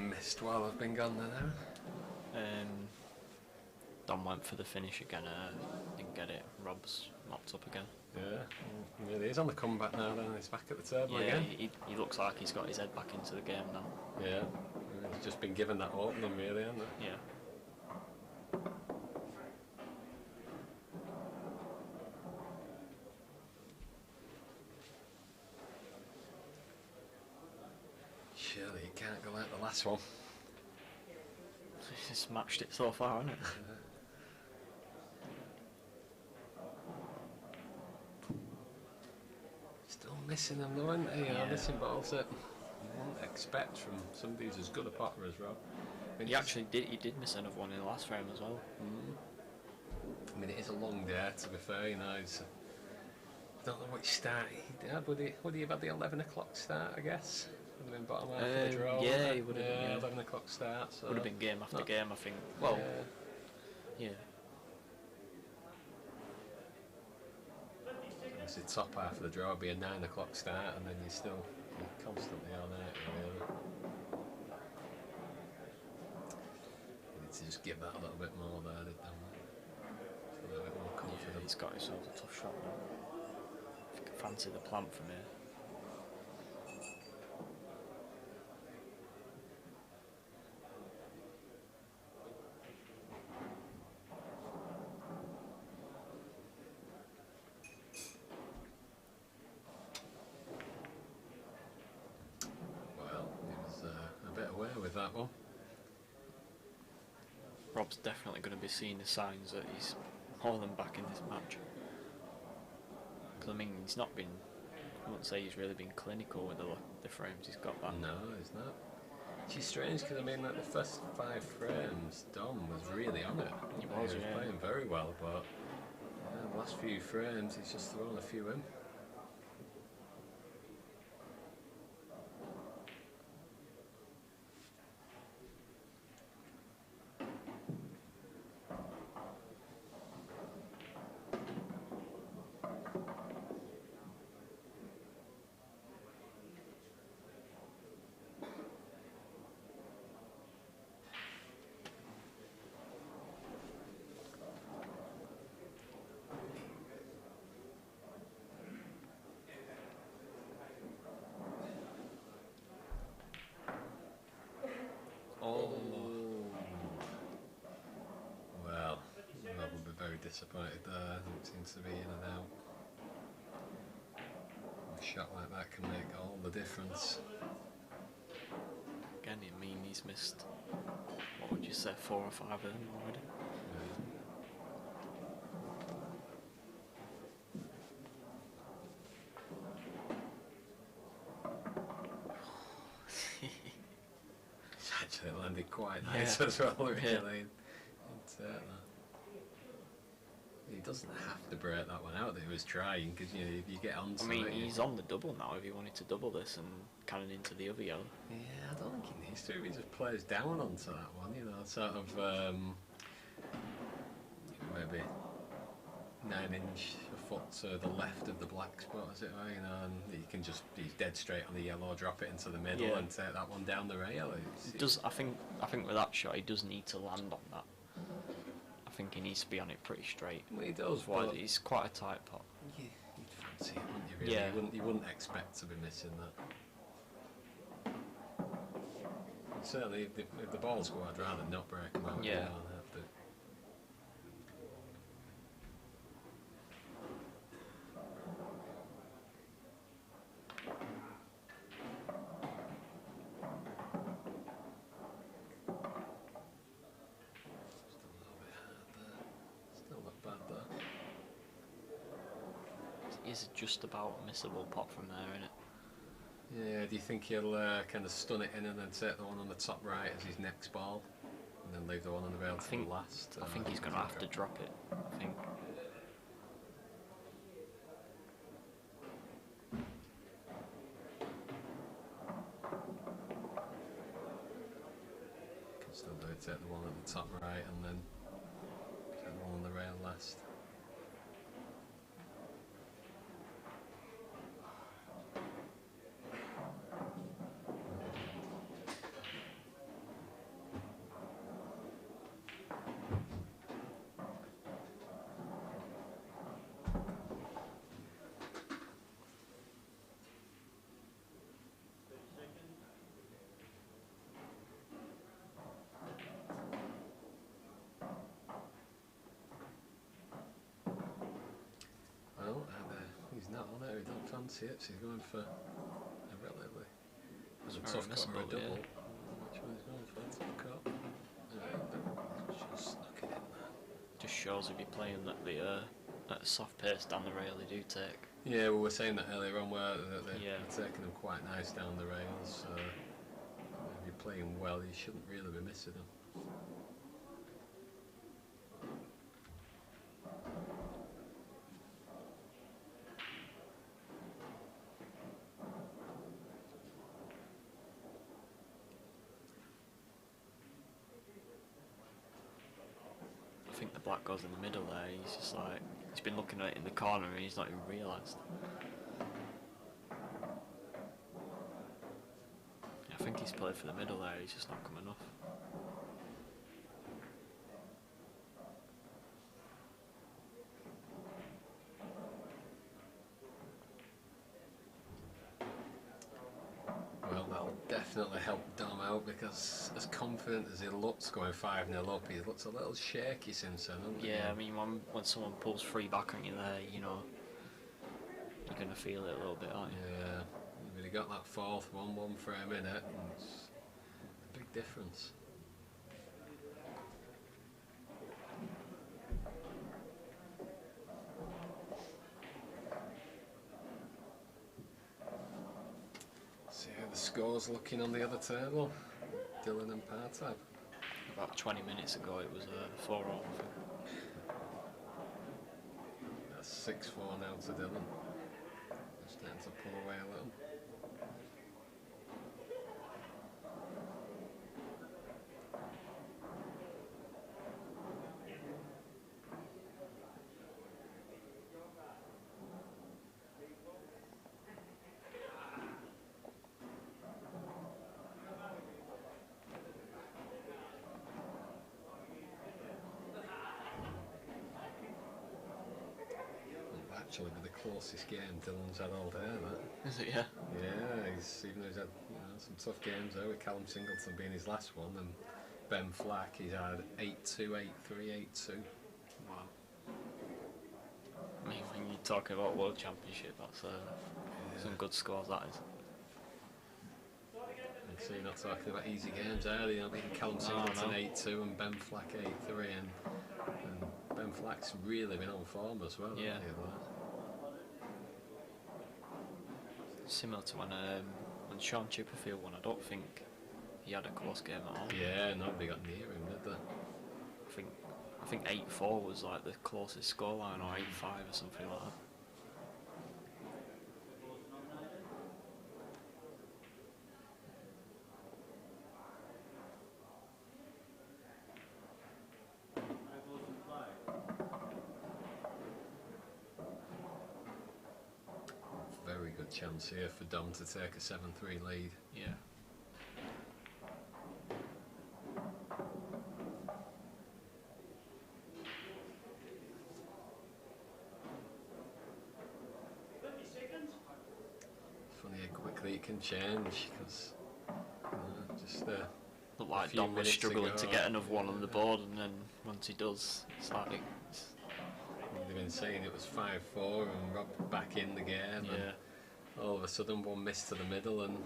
Missed while I've been gone now. Dom went for the finish again, didn't get it. Rob's knocked up again. Yeah, he really is on the comeback now then, he's back at the table again. He looks like he's got his head back into the game now. Yeah, he's just been given that opening really, hasn't he? Yeah. Surely he can't go like the last one. He's smashed it so far, hasn't it? Still missing them though, aren't they? Yeah. Missing balls that you wouldn't expect from somebody who's as good a potter as Rob. He did miss another one in the last frame as well. I mean, it is a long day, to be fair, you know. I don't know what start he had. Would he have had the 11 o'clock start, I guess? Would have been bottom half of the draw. Yeah, he would have. Yeah, 11 o'clock start. So would have been game after game, I think. Well, yeah. Obviously, top half of the draw would be a 9 o'clock start, and then you're still constantly on it, really. You need to just give that a little bit more there, didn't we? A little bit more confident. Yeah, he's got himself a tough shot now. If you can fancy the plant from here. With that one, Rob's definitely going to be seeing the signs that he's more than back in this match. Because I mean, he's not been. I wouldn't say he's really been clinical with the frames he's got back. No, he's not. Which is strange because I mean, like the first 5 frames, Dom was really on it. He was playing very well, but the last few frames, he's just thrown a few in. disappointed there. It seems to be in and out. A shot like that can make all the difference. Again, I mean, he's missed, what would you say, 4 or 5 of them already? It's actually landed quite nice as well, really. Yeah. He doesn't have to break that one out that he was trying, because you know, if you get onto I mean, it, he's on the double now if he wanted to double this and cannon into the other yellow. yeah, I don't think he needs to. If he just plays down onto that one, you know, sort of maybe 9-inch a foot to the left of the black spot, as it were, you know, and he's dead straight on the yellow, drop it into the middle, Yeah. and take that one down the rail. I think with that shot he does need to land on that. I think he needs to be on it pretty straight. Well, he does. Otherwise, it's quite a tight pot. Yeah, you'd fancy it, wouldn't you? Really? Yeah. You wouldn't expect to be missing that. Certainly, if the balls go, I'd rather not break them out. Yeah. You know, and have to. Still not bad though. It is just about a missable pot from there, isn't it? Yeah, do you think he'll kind of stun it in and then take the one on the top right as his next ball, and then leave the one on the rail to the last? I think he's going to have to drop it. I think. Can still do it, take the one at the top right and then take the one on the rail last. Well, he's not on it, he don't fancy it, so he's going for a relatively tough cut or a double. Yeah. Which one he's going for? Tough cut. Just snuck it in there. Just shows if you're playing at a soft pace down the rail, they do take. Yeah, well, we were saying that earlier on, where they're Yeah. taking them quite nice down the rails. So if you're playing well, you shouldn't really be missing them. I think the black goes in the middle there. He's just like he's been looking at it in the corner and he's not even realised. I think he's played for the middle there. He's just not coming off. Well, that'll definitely help Dom out, because as confident as he looks going 5-0 up, he looks a little shaky since then, hasn't he? Yeah, I mean when someone pulls 3 back on you there, you know, you're gonna feel it a little bit, aren't you? Yeah, you've really got that fourth 1-1 frame in it, and it's a big difference. See how the score's looking on the other table. Dylan and Partab. About 20 minutes ago it was 4-all. I think. That's 6-4 now to Dylan. Starting to pull away a little. Actually be the closest game Dylan's had all day, that. Is it, yeah? Yeah, even though he's had some tough games there, with Callum Singleton being his last one, and Ben Flack, he's had 8-2, 8-3, 8-2. Wow. talking about World Championship, that's some good scores, that is. And so you're not talking about easy games there. You know, beating Callum Singleton 8-2 and Ben Flack 8-3, and Ben Flack's really been on form as well. Yeah. Hasn't he, Similar to when Sean Chipperfield won, I don't think he had a close game at all. Yeah, nobody got near him, did they? I think 8-4 was like the closest scoreline, or 8-5 or something like that. Very good chance here for Dom to take a 7-3 lead. Yeah. Funny how quickly it can change, because just Looked like few Dom was minutes struggling ago, to get another one on the board, and then once he does, it's like they've been saying it was 5-4 and Rob back in the game, yeah. and all of a sudden one miss to the middle, and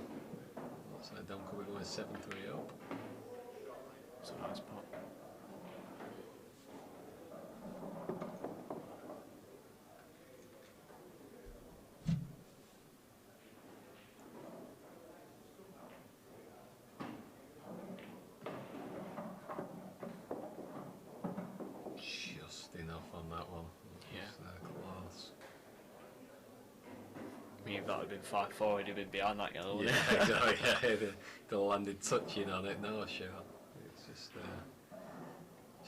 looks like Dom could be going 7-3 up. It's a nice pot. Just enough on that one. Yeah. Close. I mean, if that had been 5-4, he'd have been behind that yellow. Yeah, exactly. Yeah, the landed touching on it. No, sure. It's just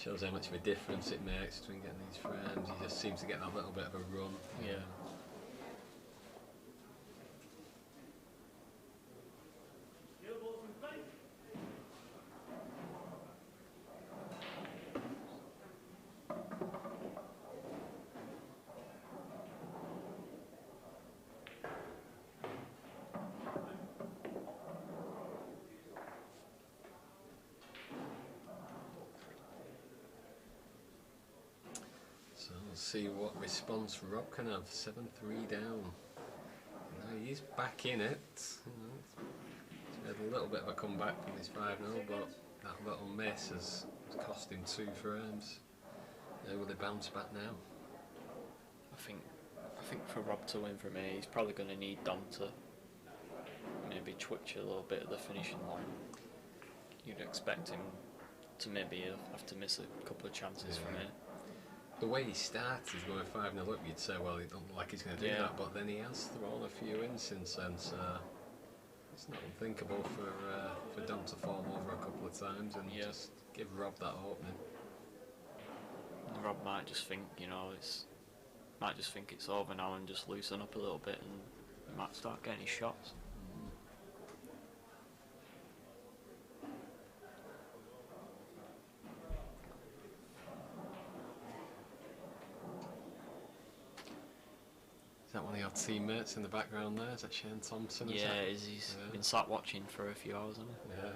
shows how much of a difference it makes between getting these frames. He just seems to get that little bit of a run. Yeah. So we'll see what response Rob can have. 7-3 down. Now he's back in it. He's made a little bit of a comeback from his 5-0, but that little miss has cost him 2 frames. How will he bounce back now? I think for Rob to win from here, he's probably going to need Dom to maybe twitch a little bit at the finishing line. You'd expect him to maybe have to miss a couple of chances from here. The way he started going 5-0 up, you'd say, well, he doesn't look like he's going to do that, but then he has thrown a few in since then, so it's not unthinkable for Dom to fall over a couple of times and just give Rob that opening. And Rob might just think, it's over now and just loosen up a little bit, and he might start getting his shots. Is that one of your teammates in the background there? Is that Shane Thompson? Yeah, it is. He's been sat watching for a few hours, hasn't he? Yeah,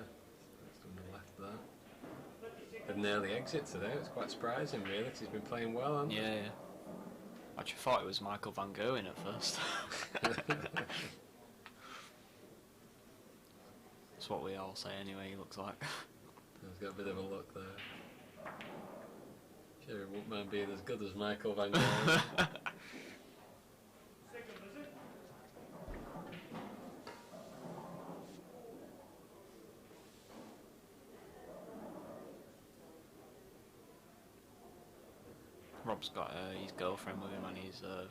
he's on the left there. Had an early exit today. It was quite surprising, really, because he's been playing well, hasn't he? Yeah. Actually, thought it was Michael Van Gerwen at first. That's what we all say anyway, he looks like. He's got a bit of a look there. Sure, he wouldn't mind being as good as Michael Van Gerwen. Rob's got his girlfriend with him, and he's a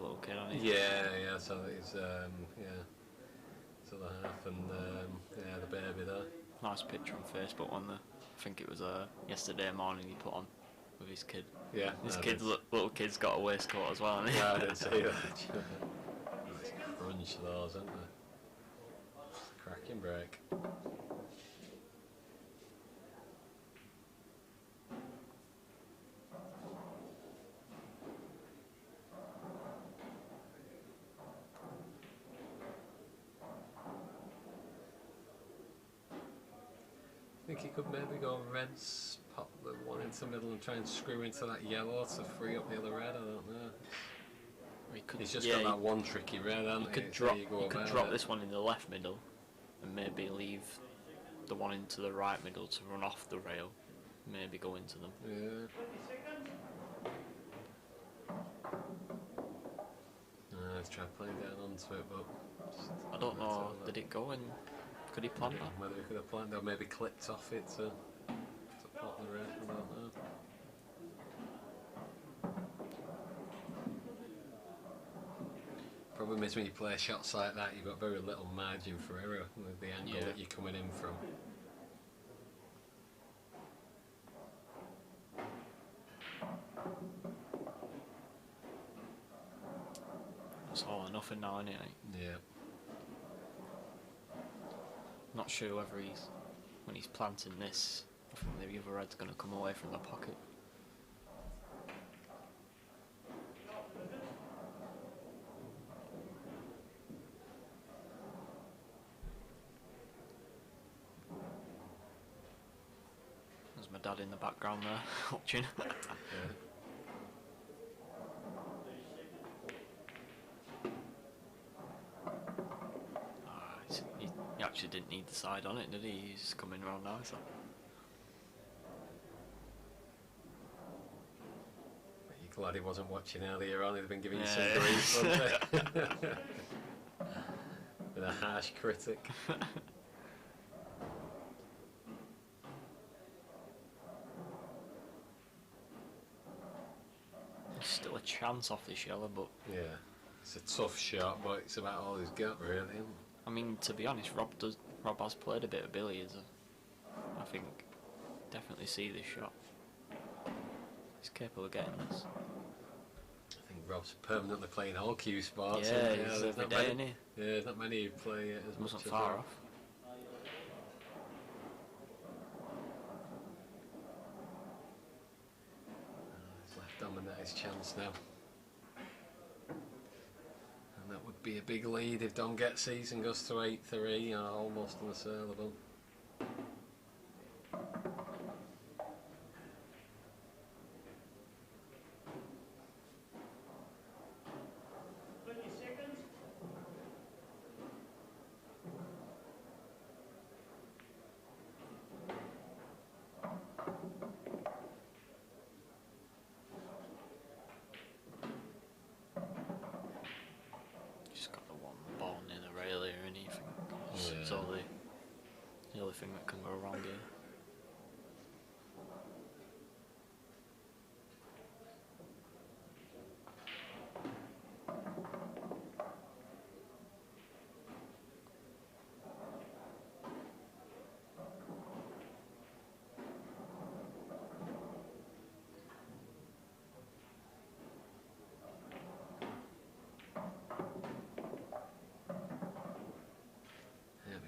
little kid, hasn't he? Yeah, so he's, to the half, and the baby there. Nice picture on Facebook, one I think it was yesterday morning he put on with his kid. Yeah. His little kid's got a waistcoat as well, hasn't he? Yeah, I didn't see that. Nice crunch those, isn't they? Cracking break. I think he could maybe go reds, pot the one into the middle and try and screw into that yellow to free up the other red? I don't know. He's just got that one tricky red, hasn't he? You could drop this one in the left middle and maybe leave the one into the right middle to run off the rail. Maybe go into them. Yeah. Let's try playing down onto it, but I don't know. Did it go in? Could he plant that? Whether he could have planted or maybe clipped off it to pot the red. I don't know. Problem is when you play shots like that, you've got very little margin for error with the angle that you're coming in from. It's all or nothing now, isn't it? Yeah. Not sure whether when he's planting this, I think the other red's going to come away from the pocket. There's my dad in the background there, watching. Yeah. He actually didn't need the side on it, did he? He's just coming around now, so. You're glad he wasn't watching earlier on, he'd been giving you some grief, wouldn't he? With a harsh critic. There's still a chance off this yellow, but... Yeah, it's a tough shot, but it's about all he's got, really, isn't it? I mean, to be honest, Rob has played a bit of billiards. I think definitely see this shot. He's capable of getting this. I think Rob's permanently playing all cue sports. Yeah, he's every day, isn't he? Yeah, there's not many who play it as much Wasn't as far Rob. off. He's left dominate his chance now. And that would be a big lead if Dom gets these and goes to 8-3, almost unassailable. It's all the only thing that can go wrong here.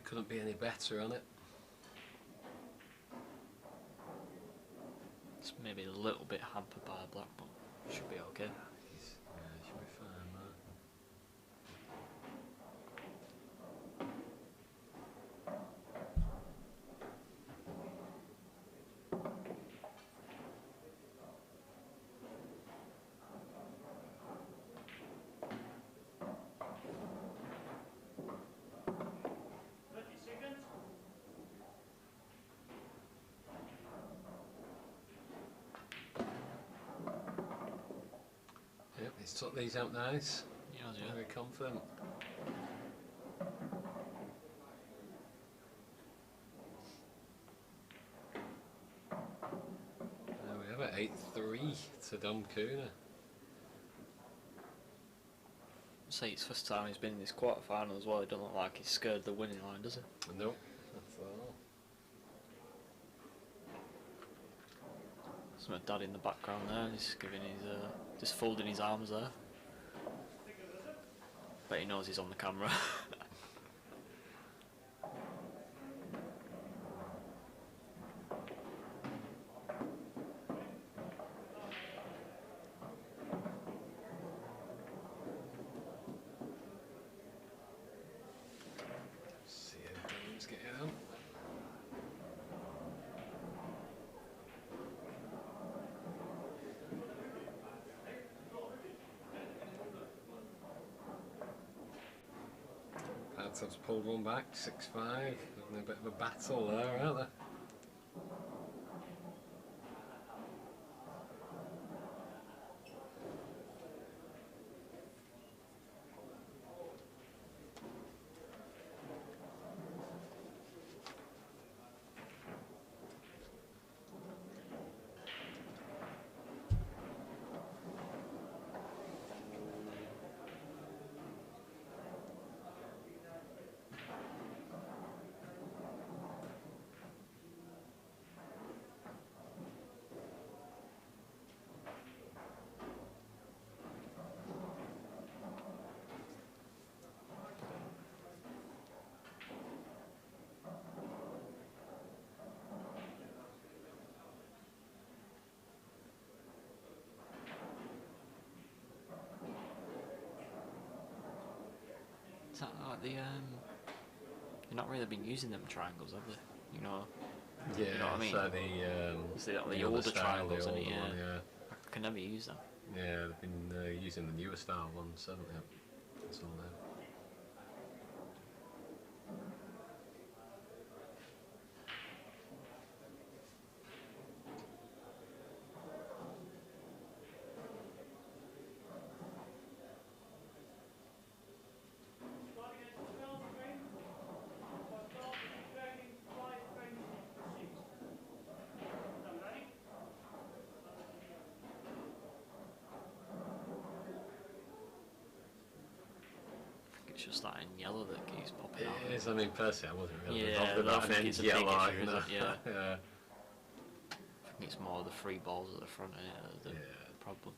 Couldn't be any better on it. It's maybe a little bit hampered by a black, but should be okay. Yeah, should be fine, man. He's took these out nice. Yeah, very confident. There we have it, 8-3 to Dom Cooney. Say it's first time he's been in this quarter final as well. He doesn't look like he's scared of the winning line, does he? No, that's all. There's my dad in the background there. He's giving his, just folding his arms there. Bet he knows he's on the camera. See how things get on. Active's pulled one back, 6-5. Having a bit of a battle there, aren't they? Is that like the they've not really been using them triangles, have they? You know. Yeah, You know what I mean? so the It's the other older style, triangles, the isn't it? older Yeah. one, yeah. I can never use them. Yeah, they've been using the newer style ones, haven't they? That's all there. It's just that in yellow that keeps popping out. It is, I mean, personally, I wasn't really Yeah, bothered I about think an it's end a big yellow. issue, isn't it? Yeah. Yeah. I think it's more the free balls at the front of it the Yeah. problem.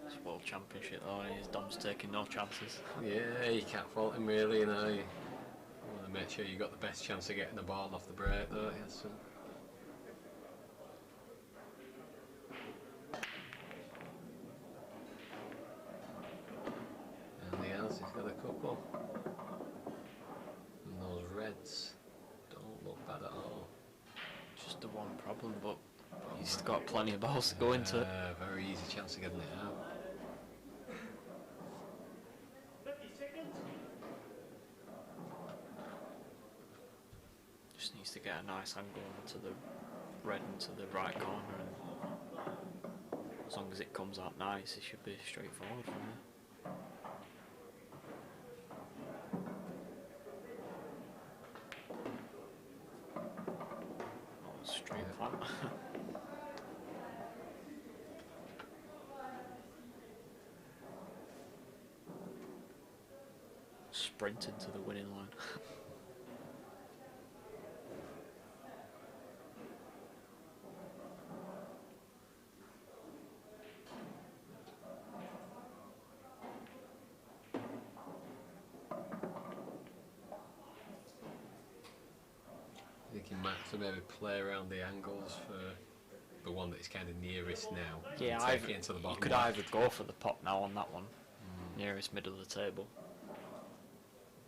It's World Championship though, and Dom's taking no chances. Yeah, you can't fault him really, you know. You want to make sure you got the best chance of getting the ball off the break, don't you? So. And the else, he's got a couple. And those reds don't look bad at all. Just the one problem, but he's got plenty of balls to go into it. Very easy chance of getting it out. Just needs to get a nice angle onto the red and to the right corner, and as long as it comes out nice, it should be straightforward from there. Oh, straight flat. Sprint into the winning line. I think he might have to maybe play around the angles for the one that is kind of nearest now. Yeah, and take it into the bottom you could left. either go for the pop now on that one, nearest middle of the table,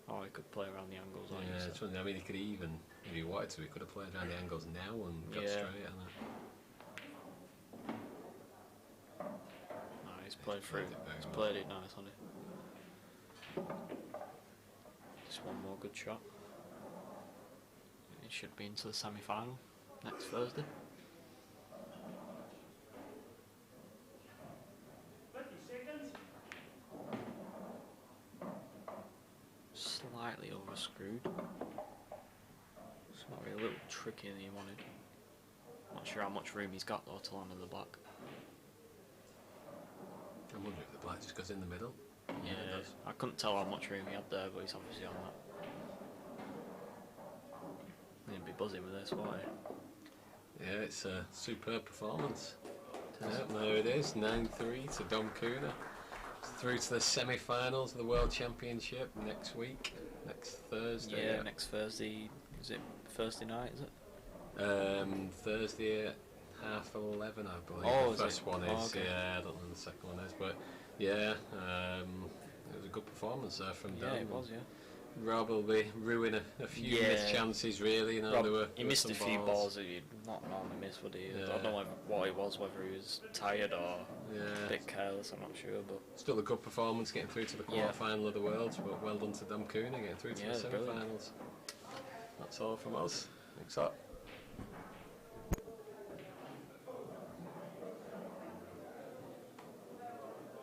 or he could play around the angles. Like you Yeah, said. it's funny. I mean, he could even, if he wanted to, he could have played around the angles now and got Yeah. straight on it. No, he's played through. played it very He's well. played it nice on it. Just one more good shot. It should be into the semi-final next Thursday. Slightly overscrewed. It's might be a little trickier than he wanted. Not sure how much room he's got though to land on the black. I wonder if the black just goes in the middle. Yeah, it does. I couldn't tell how much room he had there, but he's obviously on that. He'd be buzzing with this, won't he? Yeah, it's a superb performance. It is. Yep, there it is, 9-3 to Dom Cooney. Through to the semi-finals of the World Championship next week, next Thursday. Yeah, next Thursday. Is it Thursday night, is it? Thursday at 11:30, I believe. Oh, the is first it? one is, Oh, okay. yeah, I don't know what the second one is, but yeah, it was a good performance there from Yeah, Dom. it was, yeah. Rob will be ruin a few Yeah. missed chances, really. You know, Rob, he missed some a few balls that you'd not normally miss, would he? I don't know what it was, whether he was tired or a bit careless, I'm not sure. But still a good performance getting through to the quarter-final of the Worlds, but well done to Cooney getting through to the brilliant. semi-finals. That's all from us. Thanks a lot.